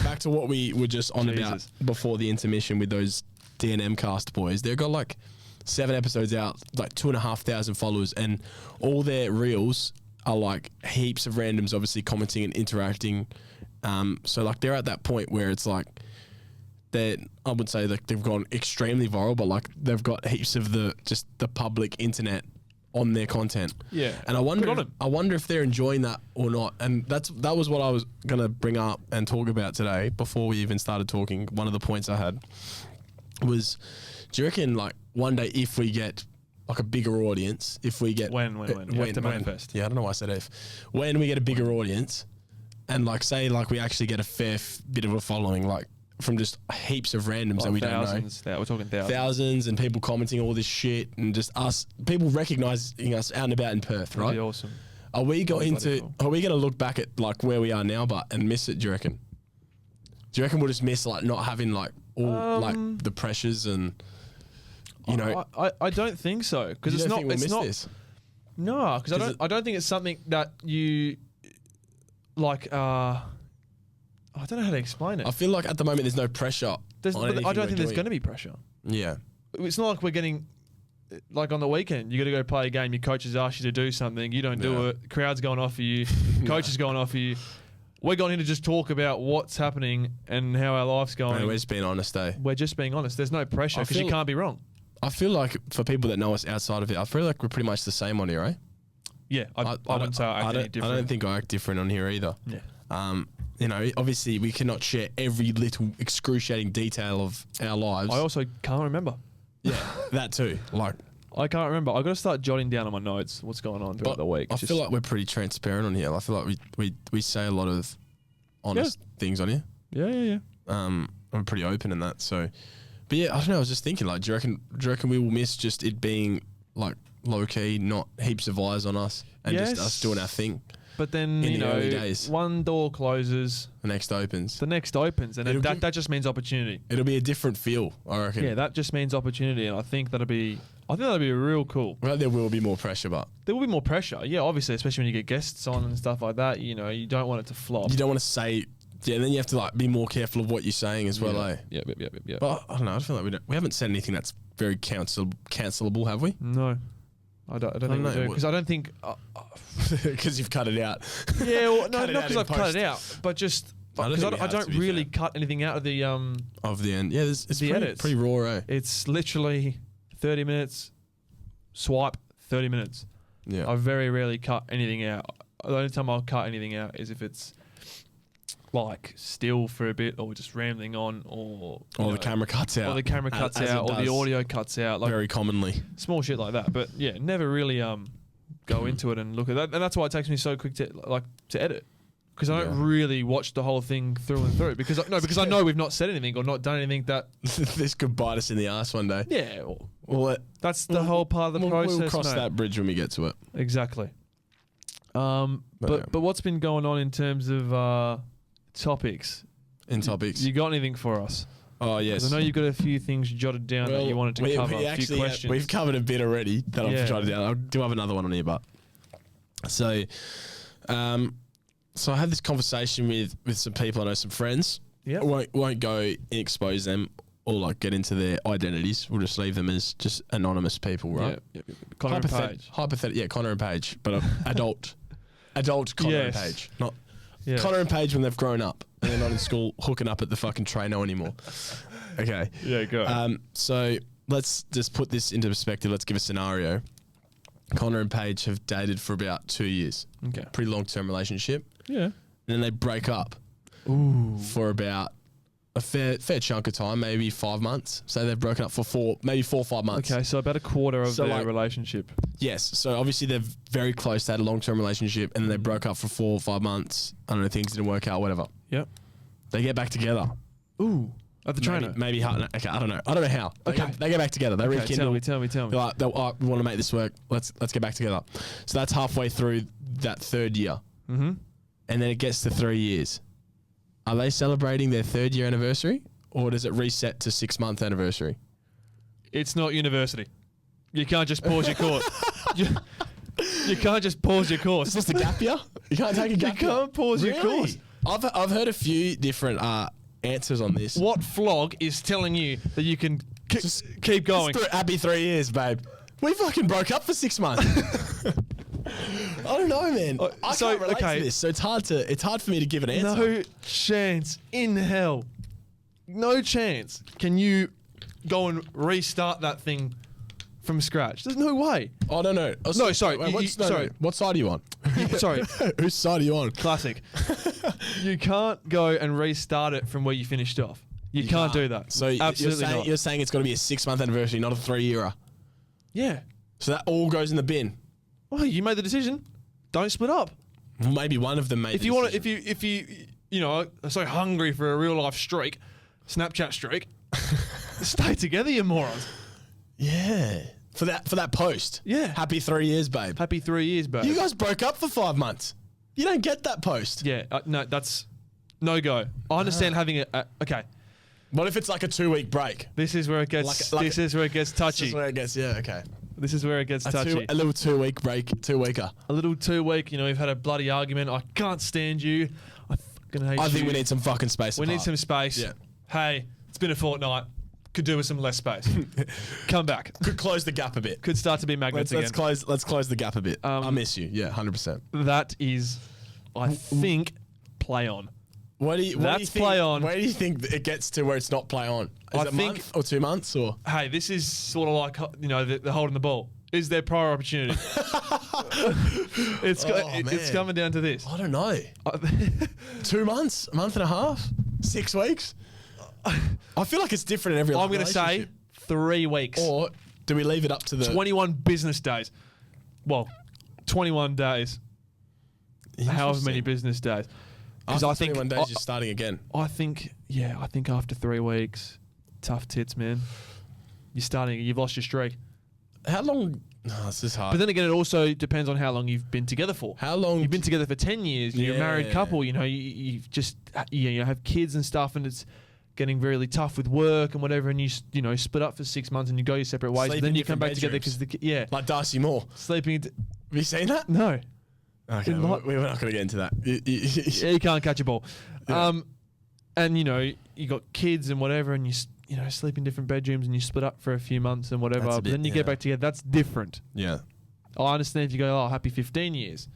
Back to what we were just on about before the intermission with those D&M cast boys. They've got like 7 episodes out, like 2,500 followers, and all their reels are like heaps of randoms obviously commenting and interacting. So like they're at that point where it's like I would say like they've gone extremely viral, but like they've got heaps of the public internet on their content. Yeah. And I wonder if they're enjoying that or not. And that was what I was gonna bring up and talk about today before we even started talking. One of the points I had was, do you reckon like one day if we get like a bigger audience, if we get when to manifest. Yeah, I don't know why I said if. When we get a bigger audience and like say like we actually get a fair bit of a following, like from just heaps of randoms that we don't know. We're talking thousands. Thousands and people commenting all this shit and just people recognizing us out and about in Perth, right? That'd be awesome. Are we going to look back at like where we are now and miss it, do you reckon? Do you reckon we'll just miss like not having like all like the pressures and you know? I don't think so because it's not. It's not. This? No, because I don't think it's something that you like. I don't know how to explain it. I feel like at the moment there's no pressure. I don't think there's going to be pressure. Yeah. It's not like we're getting, like on the weekend, you got to go play a game, your coaches ask you to do something, you don't do it, crowd's going off for you, coaches going off for you. We're going in to just talk about what's happening and how our life's going. Man, we're just being honest, eh? We're just being honest. There's no pressure because you can't be wrong. I feel like for people that know us outside of it, I feel like we're pretty much the same on here, eh? Yeah, I wouldn't say I act any different. I don't think I act different on here either. Yeah. You know, obviously we cannot share every little excruciating detail of our lives. I also can't remember. Yeah, that too. Like, I can't remember. I've got to start jotting down on my notes what's going on throughout the week. I feel like we're pretty transparent on here. I feel like we say a lot of honest things on here. Yeah. I'm pretty open in that. So, but yeah, I don't know. I was just thinking, like, do you reckon we will miss just it being like low key, not heaps of eyes on us, and just us doing our thing? But then, in the early days, one door closes, the next opens. And that just means opportunity. It'll be a different feel, I reckon. Yeah, that just means opportunity, and I think that'll be real cool. Well, there will be more pressure, but there will be more pressure. Yeah, obviously, especially when you get guests on and stuff like that. You know, you don't want it to flop. You don't want to say. Yeah, and then you have to like be more careful of what you're saying as well, eh? Yeah. But I don't know. I feel like we haven't said anything that's very cancelable, have we? No. I don't think we do. Because I don't think... Because you've cut it out. Yeah, well, no, not because I've cut it out, but just... Because I don't really cut anything out of the... Of the end. Yeah, it's pretty raw, eh? It's literally 30 minutes, swipe, 30 minutes. Yeah. I very rarely cut anything out. The only time I'll cut anything out is if it's... like still for a bit, or we're just rambling on, or the camera cuts out, or the camera cuts out, or the audio cuts out, like very commonly, small shit like that. But yeah, never really go into it and look at that, and that's why it takes me so quick to edit, because I don't really watch the whole thing through and through, because I know we've not said anything or not done anything that this could bite us in the ass one day. Yeah, that's the whole part of the process. We'll cross that bridge when we get to it. Exactly. But what's been going on in terms of topics? You got anything for us? Oh, yes. I know you've got a few things jotted down that you wanted to cover. A few questions. We've covered a bit already that I've jotted down. I do have another one on here, but so I had this conversation with some people. I know some friends. Yeah. Won't go and expose them or like get into their identities. We'll just leave them as just anonymous people, right? Yeah. Connor and Paige. Hypothetical, Connor and Paige, but adult Connor and Paige, not Connor and Paige when they've grown up and they're not in school hooking up at the fucking Trano anymore. Okay. Yeah, go. So let's just put this into perspective. Let's give a scenario. Connor and Paige have dated for about 2 years. Okay. Pretty long-term relationship. Yeah. And then they break up. For about a fair chunk of time, maybe 5 months. So they've broken up for maybe 4 or 5 months. Okay, so about a quarter of their relationship. Yes. So obviously they're very close. They had a long-term relationship and then they broke up for 4 or 5 months. I don't know, things didn't work out, whatever. Yep. They get back together. Ooh. At the trainer? Maybe okay, I don't know how. They get back together. They rekindle. Tell me. They're like, we want to make this work. Let's get back together. So that's halfway through that 3rd year. Mm-hmm. And then it gets to 3 years. Are they celebrating their 3rd year anniversary, or does it reset to 6-month anniversary? It's not university. You can't just pause your course. You can't just pause your course. It's just a gap year? You can't take a gap year? You can't pause your course. I've heard a few different answers on this. What flog is telling you that you can just keep going? Happy 3 years, babe. We fucking broke up for 6 months. I don't know, man. I can't relate to this, so it's hard for me to give an answer. No chance in hell. No chance can you go and restart that thing from scratch. There's no way. I don't know. No, sorry. What side are you on? Sorry. Whose side are you on? Classic. You can't go and restart it from where you finished off. You can't do that. So absolutely you're saying it's got to be a 6-month anniversary, not a 3-year. Yeah. So that all goes in the bin. Well, you made the decision. Don't split up. Well, maybe one of them made. If you are so hungry for a real life streak, Snapchat streak, stay together, you morons. Yeah. For that post. Yeah. Happy 3 years, babe. Happy 3 years, babe. You guys broke up for 5 months. You don't get that post. Yeah. No, that's no go. I understand having okay. What if it's like a 2-week break? This is where it gets. This is where it gets touchy. This is where it gets. Yeah. Okay. This is where it gets touchy. A little 2-week break. 2-weeker. A little 2-week. You know, we've had a bloody argument. I can't stand you. I fucking hate you. I think we need some fucking space. We need some space. Yeah. Hey, it's been a fortnight. Could do with some less space. Come back. Could close the gap a bit. Could start to be magnets again. Let's close the gap a bit. I miss you. Yeah, 100%. That is, I think, play on. What do you think, play on. Where do you think it gets to where it's not play on? Is it a month or 2 months or? Hey, this is sort of like, you know, they're holding the ball. Is there prior opportunity? It's coming down to this. I don't know. 2 months? A month and a half? 6 weeks? I feel like it's different in every I'm going to say 3 weeks. Or do we leave it up to the 21 business days? Well, 21 days. However many business days. Because I think 21 days you're starting again. I think after 3 weeks, tough tits, man. You're starting. You've lost your streak. How long? No, this is hard. But then again, it also depends on how long you've been together for. How long? You've been together for 10 years. You're a married couple. You know, you've just you have kids and stuff, and it's getting really tough with work and whatever. And you split up for 6 months and you go your separate ways. But then you come back together because like Darcy Moore sleeping. Have you seen that? No. Okay, we're not going to get into that. You can't catch a ball. Yeah. And you got kids and whatever, and you sleep in different bedrooms and you split up for a few months and whatever. But then you get back together. That's different. Yeah. I understand if you go, happy 15 years.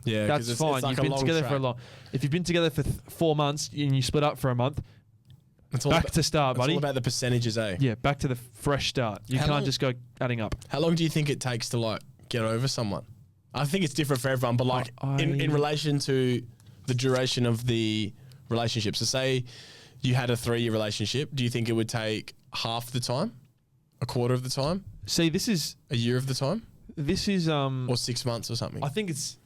Yeah, that's fine. It's like you've been together for a long. If you've been together for 4 months and you split up for a month, back to start, buddy. It's all about the percentages, eh? Yeah, back to the fresh start. You can't just go adding up. How long do you think it takes to get over someone? I think it's different for everyone, but in relation to the duration of the relationships. So say you had a 3-year relationship. Do you think it would take half the time, a quarter of the time? See, this is a year of the time. This is or 6 months or something. I think it's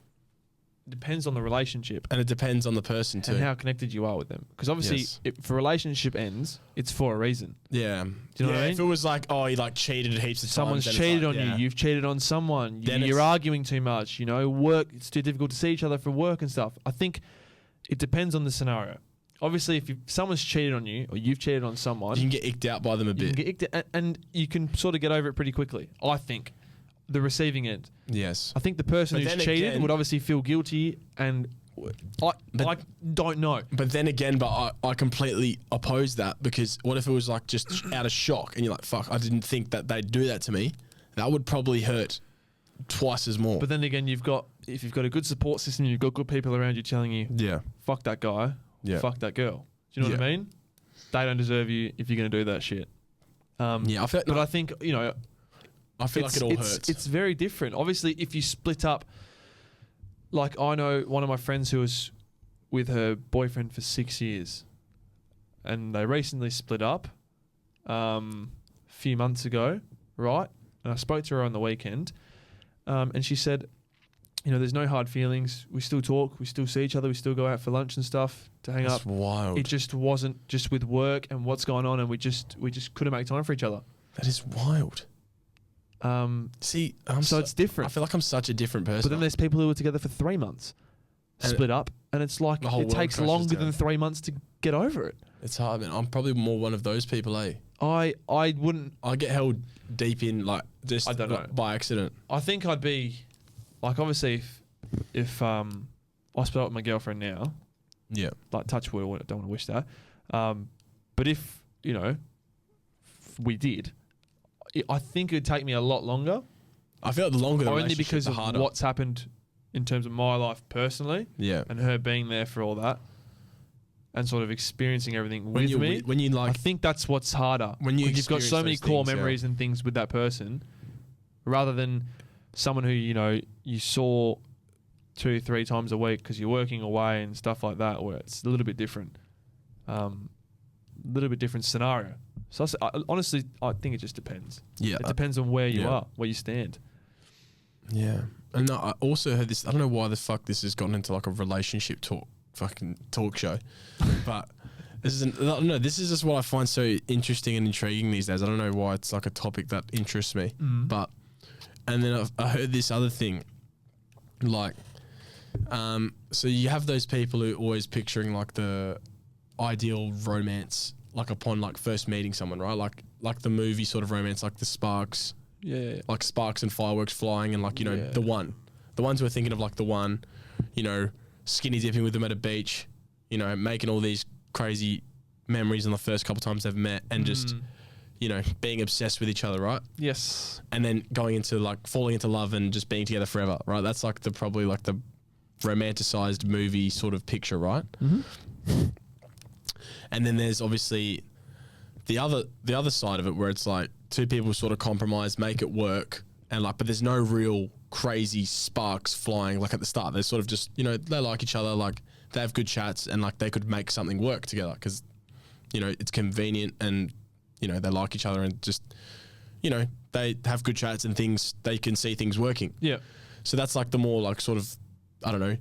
depends on the relationship, and it depends on the person too, and how connected you are with them. Because obviously, if a relationship ends, it's for a reason. Yeah. Do you know what I mean? If it was like, oh, you like cheated heaps of times. Someone's cheated on you. You've cheated on someone. You're arguing too much. You know, work. It's too difficult to see each other for work and stuff. I think it depends on the scenario. Obviously, if someone's cheated on you or you've cheated on someone, you can get icked out by them a bit. You can get icked out, and you can sort of get over it pretty quickly. I think. The receiving end. Yes. I think the person who's cheated would obviously feel guilty, and I don't know. But then again, I completely oppose that, because what if it was like just out of shock and you're like, fuck, I didn't think that they'd do that to me. That would probably hurt twice as more. But then again, if you've got a good support system, you've got good people around you telling you, fuck that guy, fuck that girl. Do you know what I mean? They don't deserve you if you're going to do that shit. I think, you know, I feel like it all hurts. It's very different. Obviously, if you split up, like I know one of my friends who was with her boyfriend for 6 years, and they recently split up a few months ago, right? And I spoke to her on the weekend, and she said, you know, there's no hard feelings. We still talk. We still see each other. We still go out for lunch and stuff to hang up. That's wild. It just wasn't just with work and what's going on, and we just couldn't make time for each other. That is wild. So it's different. I feel like I'm such a different person. But then there's people who are together for 3 months, split up, and it's like it takes longer than 3 months to get over it. It's hard, man. I'm probably more one of those people, eh? I wouldn't. I get held deep in, like, just I don't know. By accident. I think I'd be, like, obviously, if I split up with my girlfriend now, like, touch wood, I don't want to wish that. But if, you know, we did, I think it would take me a lot longer. I feel like the longer the only because the of harder. what's happened in terms of my life personally, and her being there for all that, and sort of experiencing everything with me. When you like, I think that's what's harder. When you've got so many core memories and things with that person, rather than someone who, you know, you saw 2-3 times a week because you're working away and stuff like that, where it's a little bit different, scenario. So honestly, I think it just depends. Yeah, it depends on where you are, where you stand. Yeah, and I also heard this. I don't know why the fuck this has gotten into like a relationship talk show, but this is just what I find so interesting and intriguing these days. I don't know why it's like a topic that interests me, but and then I heard this other thing, like, so you have those people who are always picturing like the ideal romance, like upon like first meeting someone, right? Like the movie sort of romance, like the sparks, like sparks and fireworks flying, and like, you know, the ones who are thinking of like the one, you know, skinny dipping with them at a beach, you know, making all these crazy memories on the first couple times they've met, and just, you know, being obsessed with each other, right? Yes. And then going into like falling into love and just being together forever, right? That's like probably like the romanticized movie sort of picture, right? And then there's obviously the other side of it, where it's like two people sort of compromise, make it work, and like, but there's no real crazy sparks flying like at the start. They're sort of just, you know, they like each other, like they have good chats, and like they could make something work together because, you know, it's convenient, and, you know, they like each other, and just, you know, they have good chats and things, they can see things working. Yeah. So that's like the more like sort of, I don't know,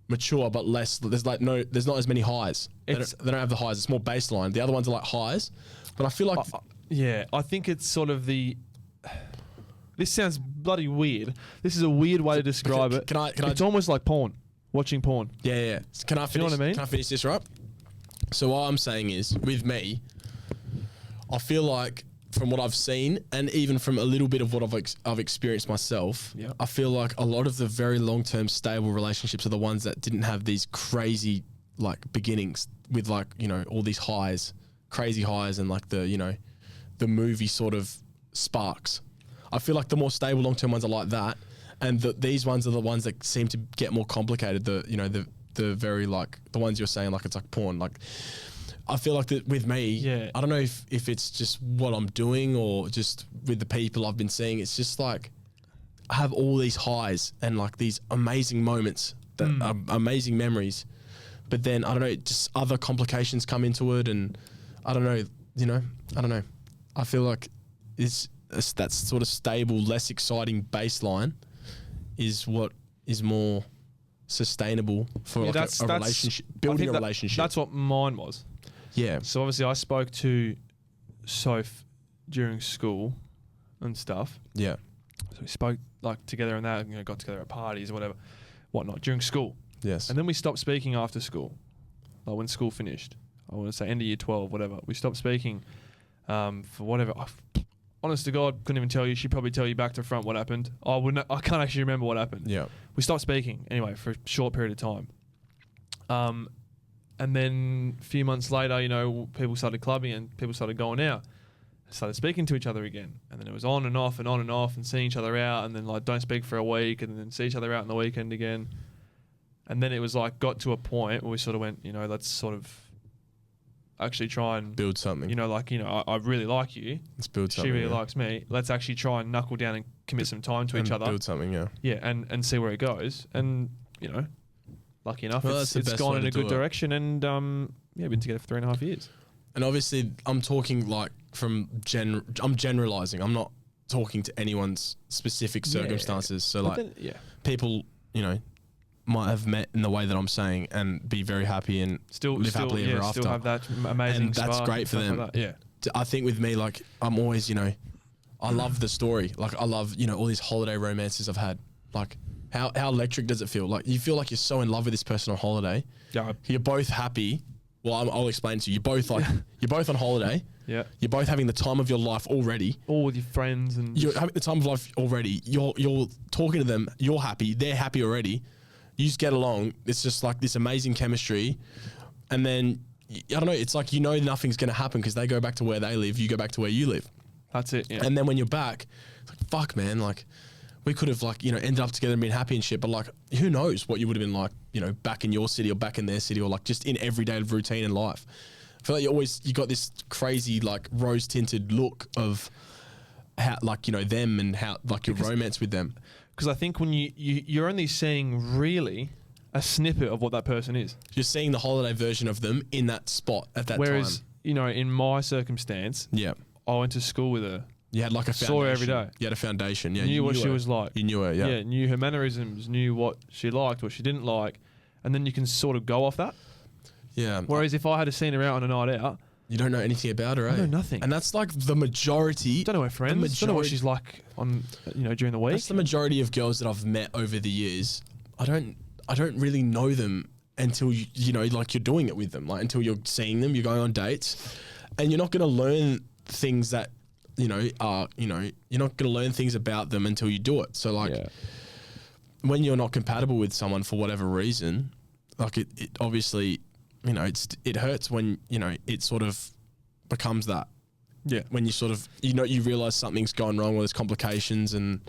mature, but less, there's not as many highs. They don't have the highs. It's more baseline. The other ones are like highs, but I feel like, I think it's sort of this sounds bloody weird. This is a weird way to describe it. It's almost like porn, watching porn. Yeah. Can I finish? You know what I mean? Can I finish this, right? So what I'm saying is, with me, I feel like from what I've seen, and even from a little bit of what I've experienced myself, I feel like a lot of the very long-term stable relationships are the ones that didn't have these crazy like beginnings with like, you know, all these highs, crazy highs, and like the, you know, the movie sort of sparks. I feel like the more stable long-term ones are like that, and these ones are the ones that seem to get more complicated. The very like the ones you're saying, like it's like porn. Like I feel like that with me, I don't know if it's just what I'm doing or just with the people I've been seeing. It's just like I have all these highs and like these amazing moments, that are amazing memories. but then I don't know, just other complications come into it, and I don't know, I don't know. I feel like it's that sort of stable, less exciting baseline is what is more sustainable for like a relationship, building a relationship. That's what mine was. Yeah. So obviously I spoke to Soph during school and stuff. Yeah. So we spoke like together and that, got together at parties or whatnot during school. Yes. And then we stopped speaking after school, like when school finished. I want to say end of year 12, whatever. We stopped speaking for whatever. Honest to God, couldn't even tell you. She'd probably tell you back to front what happened. I can't actually remember what happened. Yeah. We stopped speaking anyway for a short period of time. And then a few months later, people started clubbing and people started going out. Started speaking to each other again. And then it was on and off and on and off and seeing each other out and then like don't speak for a week and then see each other out on the weekend again. And then it was like got to a point where we sort of went, let's sort of actually try and build something. I really like you. Let's build something. She really likes me. Let's actually try and knuckle down and commit some time to each other. Build something, yeah. Yeah, and see where it goes. And, lucky enough, it's gone in a good direction. And, been together for 3.5 years. And obviously, I'm talking like I'm generalizing. I'm not talking to anyone's specific circumstances. So like, people, might have met in the way that I'm saying and be very happy and live happily ever after. Still have that amazing and that's great for them. Like that. Yeah. I think with me, like I'm always, I love the story. Like I love, all these holiday romances I've had. Like how electric does it feel? Like you feel like you're so in love with this person on holiday. Yeah. You're both happy. Well, I'll explain to you. You're both you're both on holiday. Yeah. You're both having the time of your life already. All with your friends and you're having the time of life already. You're talking to them. You're happy. They're happy already. You just get along. It's just like this amazing chemistry. And then, I don't know, it's like nothing's going to happen because they go back to where they live. You go back to where you live. That's it, yeah. And then when you're back, it's like, fuck, man, like, we could have, like, ended up together and been happy and shit, but, like, who knows what you would have been like, back in your city or back in their city or, like, just in everyday routine in life. I feel like you got this crazy, like, rose-tinted look of how, like, them and how, like, your romance with them. Because I think when you're only seeing really a snippet of what that person is. You're seeing the holiday version of them in that spot at that time. Whereas, in my circumstance, I went to school with her. You had like a foundation. Saw her every day. You had a foundation. Yeah, knew what she was like. You knew her, yeah. Yeah, knew her mannerisms, knew what she liked, what she didn't like. And then you can sort of go off that. Yeah. Whereas if I had seen her out on a night out, you don't know anything about her, I know nothing. And that's like the majority. Don't know her friends. Don't know what she's like on, during the week. That's the majority of girls that I've met over the years. I don't really know them until like you're doing it with them. Like until you're seeing them, you're going on dates, and you're not going to learn things that you're not going to learn things about them until you do it. So like when you're not compatible with someone for whatever reason, like it obviously. It hurts when, it sort of becomes that. Yeah. When you sort of, you realize something's gone wrong or there's complications and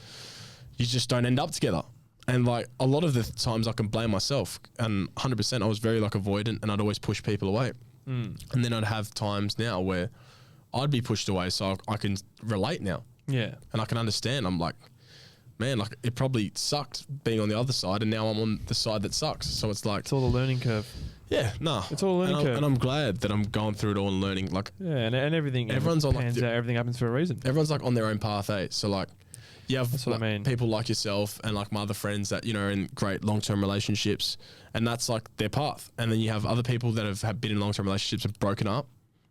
you just don't end up together. And like a lot of the times I can blame myself, and 100% I was very like avoidant and I'd always push people away. And then I'd have times now where I'd be pushed away, so I can relate now. Yeah. And I can understand. I'm like, man, like it probably sucked being on the other side and now I'm on the side that sucks. So it's like. It's all the learning curve. Yeah, no. It's all a learning curve. And I'm glad that I'm going through it all and learning. Like, yeah, and everything. Everyone's on like everything happens for a reason. Everyone's like on their own path, eh? So like, you have that's what I mean. People like yourself and like my other friends that are in great long-term relationships, and that's like their path. And then you have other people that have been in long-term relationships and broken up,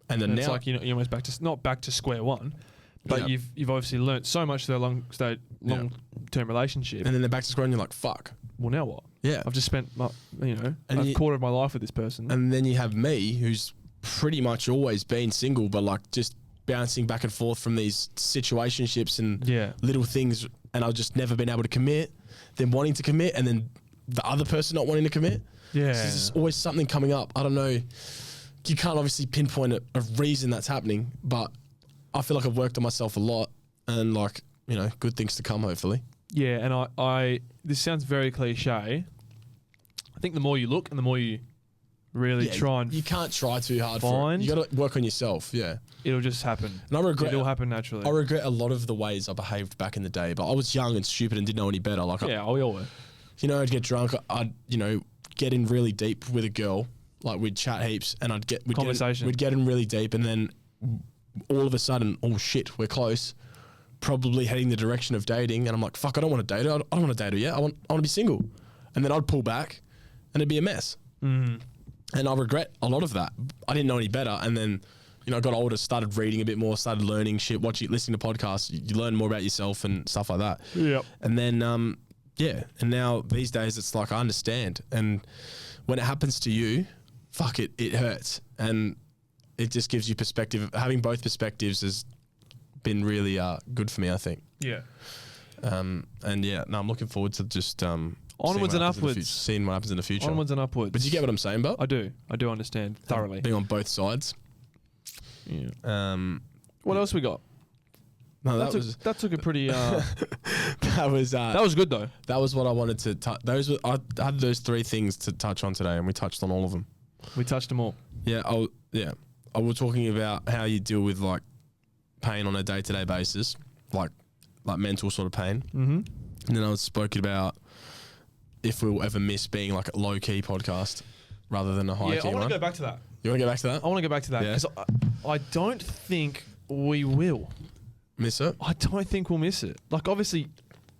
and then it's like you're almost not back to square one, but you've obviously learnt so much through a long-term relationship, and then they're back to square one. And you're like, fuck. Well, now what? Yeah, I've just spent a quarter of my life with this person, and then you have me, who's pretty much always been single, but like just bouncing back and forth from these situationships and little things, and I've just never been able to commit. Then wanting to commit, and then the other person not wanting to commit. Yeah, so there's always something coming up. I don't know. You can't obviously pinpoint a reason that's happening, but I feel like I've worked on myself a lot, and like good things to come, hopefully. Yeah, and I this sounds very cliche. I think the more you look and the more you really try and you can't try too hard for it. You got to work on yourself. Yeah, it'll just happen. And it'll happen naturally. I regret a lot of the ways I behaved back in the day, but I was young and stupid and didn't know any better. Like we all were. I'd get drunk. I'd get in really deep with a girl, Like we'd chat heaps, and Conversation. We'd get in really deep, and then all of a sudden, oh shit, we're close. Probably heading the direction of dating, and I'm like, fuck, I don't want to date her. I don't want to date her yet. I want to be single. And then I'd pull back, and it'd be a mess. Mm. And I regret a lot of that. I didn't know any better, and then I got older, started reading a bit more, started learning shit, listening to podcasts. You learn more about yourself and stuff like that. Yep. And then and now these days it's like I understand, and when it happens to you, fuck it, it hurts, and it just gives you perspective. Having both perspectives has been really good for me, I think. Yeah. I'm looking forward to just onwards and upwards. Seeing what happens in the future. Onwards and upwards. But you get what I'm saying, Bob? I do understand thoroughly. Being on both sides. Yeah. What else we got? No, that took a pretty. That was good though. That was what I wanted to touch. I had those 3 things to touch on today, and we touched on all of them. We touched them all. Yeah. I was talking about how you deal with like pain on a day-to-day basis, like mental sort of pain. Mm-hmm. And then I was spoken about if we'll ever miss being like a low-key podcast rather than a high-key one. I want to go back to that. You want to go back to that? I want to go back to that because I don't think we will miss it. I don't think we'll miss it. Like obviously,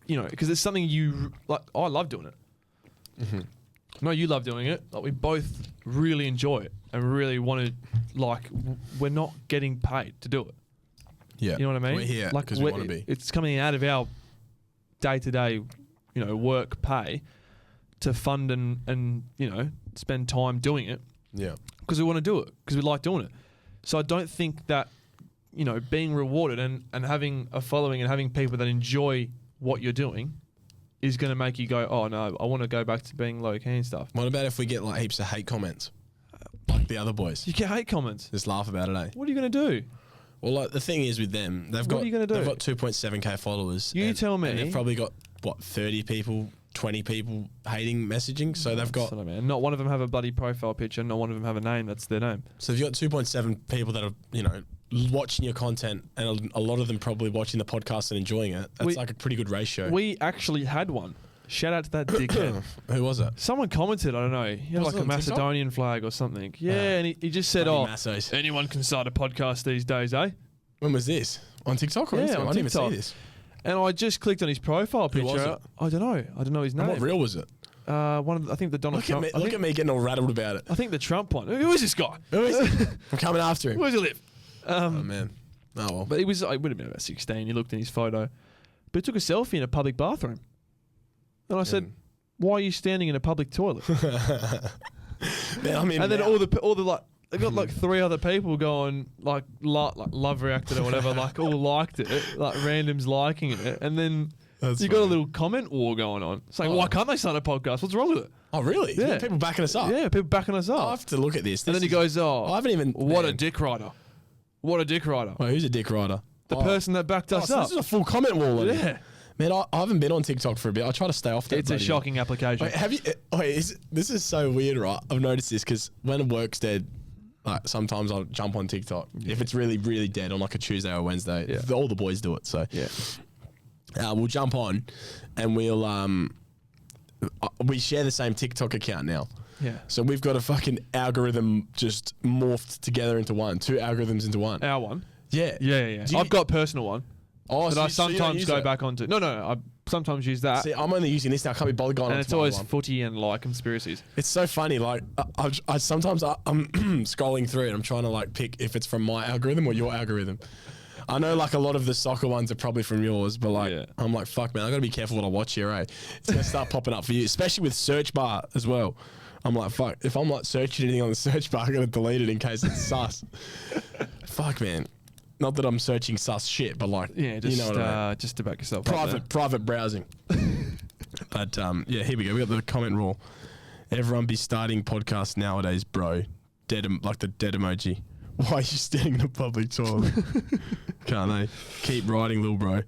because it's something you like. I love doing it. Mm-hmm. No, you love doing it. Like we both really enjoy it and really want to. Like we're not getting paid to do it. Yeah, you know what I mean. We're here because we want to be. It's coming out of our day-to-day, work pay to fund and spend time doing it. Yeah, because we want to do it because we like doing it. So I don't think that being rewarded and having a following and having people that enjoy what you're doing is going to make you go, oh no, I want to go back to being low key and stuff. What about if we get like heaps of hate comments, like the other boys? You get hate comments. Just laugh about it, eh? What are you going to do? Well, like the thing is with them, they've got 2.7k followers. You tell me. And they've probably got 30 people, 20 people hating messaging. So they've got. Man. Not one of them have a bloody profile picture. Not one of them have a name. That's their name. So if you've got 2.7 people that are watching your content, and a lot of them probably watching the podcast and enjoying it. That's like a pretty good ratio. We actually had one. Shout out to that dickhead. Who was it? Someone commented, I don't know, he had like a Macedonian flag or something. Yeah, and he just said, Massos. Anyone can start a podcast these days, eh? When was this? On TikTok or Instagram? On I didn't TikTok. even see this. And I just clicked on his profile picture. Who was it? I don't know his name. And what reel was it? I think the Donald Trump. Look at me getting all rattled about it. I think the Trump one. Who is this guy? Who is he? I'm coming after him. Where's he live? Oh, man. Oh, well. But he would have been about 16. He looked in his photo. But he took a selfie in a public bathroom. And I said, why are you standing in a public toilet? Man, and then all the like, they got like 3 other people going like love reacted or whatever, like all liked it, like randoms liking it, and then got a little comment war going on saying, why can't they start a podcast? What's wrong with it? Oh, really? Yeah. People backing us up. Yeah, people backing us up. I have to look at this. And then he goes, I haven't even. What a dick rider. What a dick rider. Wait, who's a dick rider? The person that backed us so up. This is a full comment wall. Yeah. Man, I haven't been on TikTok for a bit. I try to stay off that. It's a shocking application. This is so weird, right? I've noticed this because when work's dead, like sometimes I'll jump on TikTok. Yeah. If it's really, really dead on like a Tuesday or Wednesday, all the boys do it. So we'll jump on and we share the same TikTok account now. Yeah. So we've got a fucking algorithm just morphed together into one. 2 algorithms into one. Our one? Yeah. Yeah. I've got a personal one. Oh, that so I sometimes go it? back onto. No, I sometimes use that. See, I'm only using this now. I can't be bothered going on. And it's always footy and like conspiracies. It's so funny. Like I sometimes I'm scrolling through and I'm trying to like pick if it's from my algorithm or your algorithm. I know like a lot of the soccer ones are probably from yours, but like I'm like, fuck man, I gotta be careful what I watch here, eh? It's gonna start popping up for you, especially with search bar as well. I'm like, fuck, if I'm like searching anything on the search bar, I'm gonna delete it in case it's sus. Fuck man. Not that I'm searching sus shit, but like, just, you know what I mean? just to back yourself up. Private browsing. But here we go. We got the comment rule. Everyone be starting podcasts nowadays, bro. Like the dead emoji. Why are you standing in a public toilet? Can't they? Keep writing, little bro.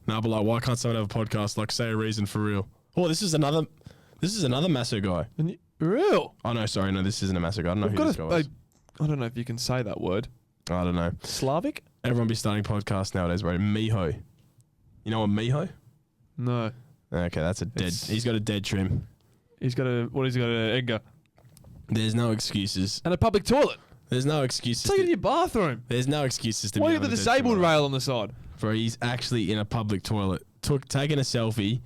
No, but like, why can't someone have a podcast? Like, say a reason for real. Oh, this is another Masso guy. Real? Oh no, sorry, no, this isn't a Masso guy. I don't know who this guy was. I don't know if you can say that word. I don't know. Slavic? Everyone be starting podcasts nowadays, bro. Miho. You know what Miho? No. Okay, that's a dead. He's got a dead trim. He's got a Edgar. There's no excuses. And a public toilet. There's no excuses. Take it in your bathroom. There's no excuses to Why be you have a disabled rail on the side? Bro, he's actually in a public toilet. Taking a selfie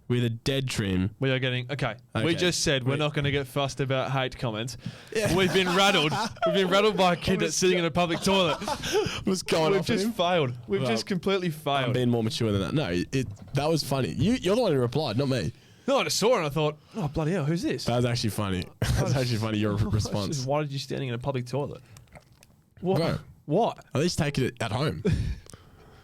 with a dead trim. We are getting... Okay. We just said we're not going to get fussed about hate comments. Yeah. We've been rattled. We've been rattled by a kid that's sitting in a public toilet. What's going on? We've just failed. We've just completely failed. I'm being more mature than that. No, that was funny. You're the one who replied, not me. No, I just saw it and I thought, oh, bloody hell, who's this? That was actually funny. That's actually funny, your response. Why did you standing in a public toilet? What? Bro, what? At least take it at home.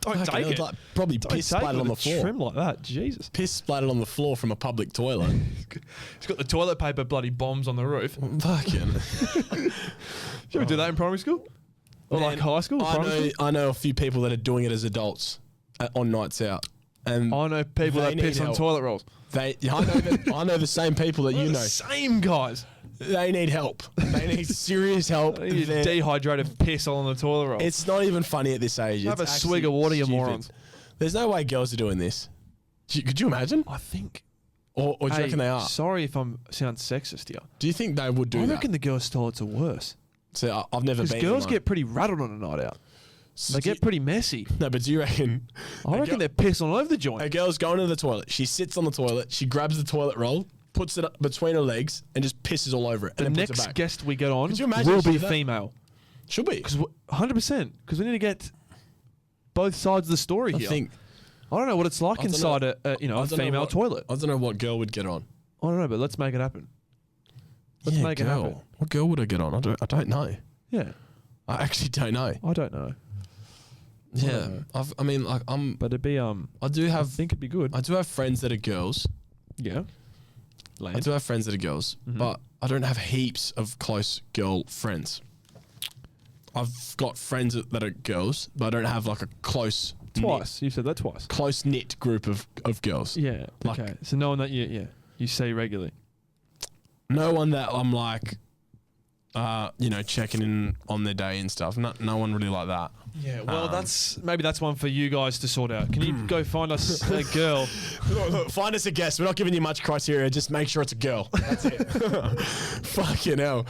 Don't take it. Like, probably piss splattered on the floor. Trim like that, Jesus. Piss splattered on the floor from a public toilet. He's got the toilet paper bloody bombs on the roof. Fucking. Did you ever do that in primary school? Or like high school? I know a few people that are doing it as adults on nights out. And I know people that piss on toilet rolls. I know the same people that you know. Same guys. They need help. They need serious help. They need dehydrated piss all on the toilet roll. It's not even funny at this age. Have a swig of water, you morons. There's no way girls are doing this. Could you imagine? I think. Or do you reckon they are? Sorry if I sound sexist here. Do you think they would do that? I reckon the girls' toilets are worse. So I've never been. Because girls get pretty rattled on a night out. They get pretty messy. No, but do you reckon? I reckon they're pissing all over the joint. A girl's going to the toilet. She sits on the toilet. She grabs the toilet roll, puts it up between her legs, and just pisses all over it. The and then next puts it back. guest we get on will be female. Should we? 100%. Because we need to get both sides of the story here. I don't know what it's like inside a female toilet. I don't know what girl would get on. I don't know, but let's make it happen. Let's make it happen. What girl would I get on? I don't know. Yeah. I actually don't know. I don't know. Yeah, but it'd be I think it'd be good. I do have friends that are girls. Yeah, I do have friends that are girls, but I don't have heaps of close girl friends. I've got friends that are girls, but I don't have like a close. Twice, you said that twice. Close knit group of girls. Yeah. Okay. So no one that you see regularly. No one that I'm like, checking in on their day and stuff. No one really like that. Yeah, well, maybe that's one for you guys to sort out. Can you go find us a girl? Look, find us a guest. We're not giving you much criteria. Just make sure it's a girl. That's it. Fucking hell.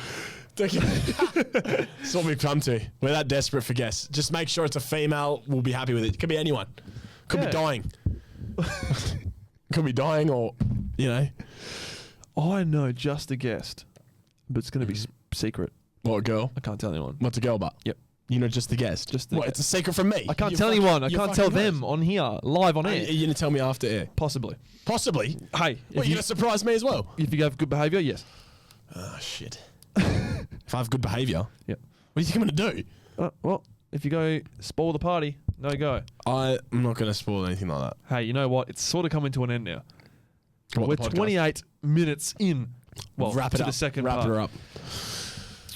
That's what we've come to. We're that desperate for guests. Just make sure it's a female. We'll be happy with it. Could be anyone. Could be dying. Could be dying or, I know just a guest, but it's going to be secret. What, a girl? I can't tell anyone. What's a girl but? Yep. You know, just the guest. It's a secret from me. I can't tell anyone. I can't tell them on here, live on air. You're going to tell me after air? Possibly. Hey. You're going to surprise me as well? If you have good behaviour, yes. Oh, shit. If I have good behaviour? Yeah. What do you think I'm going to do? Well, if you go spoil the party, no go. I'm not going to spoil anything like that. Hey, you know what? It's sort of coming to an end now. We're 28 minutes in. Well, wrap it to up. The second Wrap part. her up.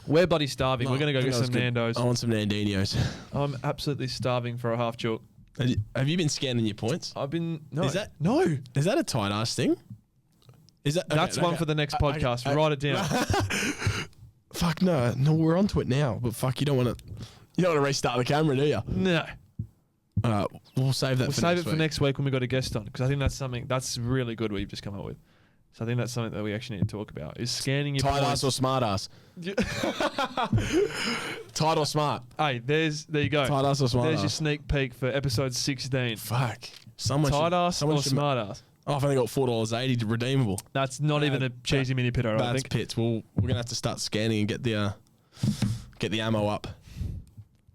We're bloody starving. We're going to go get some Nando's. I want some Nandinos. I'm absolutely starving for a half chook. Have you been scanning your points? I've been... No. Is that a tight ass thing? That's one for the next podcast. Write it down. Fuck no. No, we're onto it now. But fuck, you don't want to restart the camera, do you? No. We'll save that for next week when we got a guest on. Because I think that's something... That's really good what you've just come up with. So I think that's something that we actually need to talk about. Is scanning your tight ass or smart ass? Tight or smart? Hey, there you go. Tight ass or smart There's ass? your sneak peek for episode 16. Fuck. Tight ass or smart ass? Oh, I've only got $4.80 to redeemable. That's not even a cheesy mini pit, I think. That's pits. Well, we're gonna have to start scanning and get the ammo up.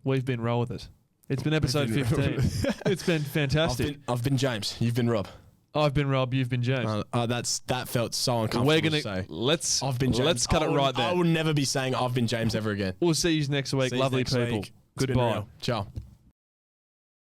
We've been roll with it. It's been episode 15. It's been fantastic. I've been James. You've been Rob. I've been Rob. You've been James. That felt so uncomfortable. We're gonna to say. let's cut it right there. I will never be saying I've been James ever again. We'll see you next week. Lovely people. Goodbye. Ciao.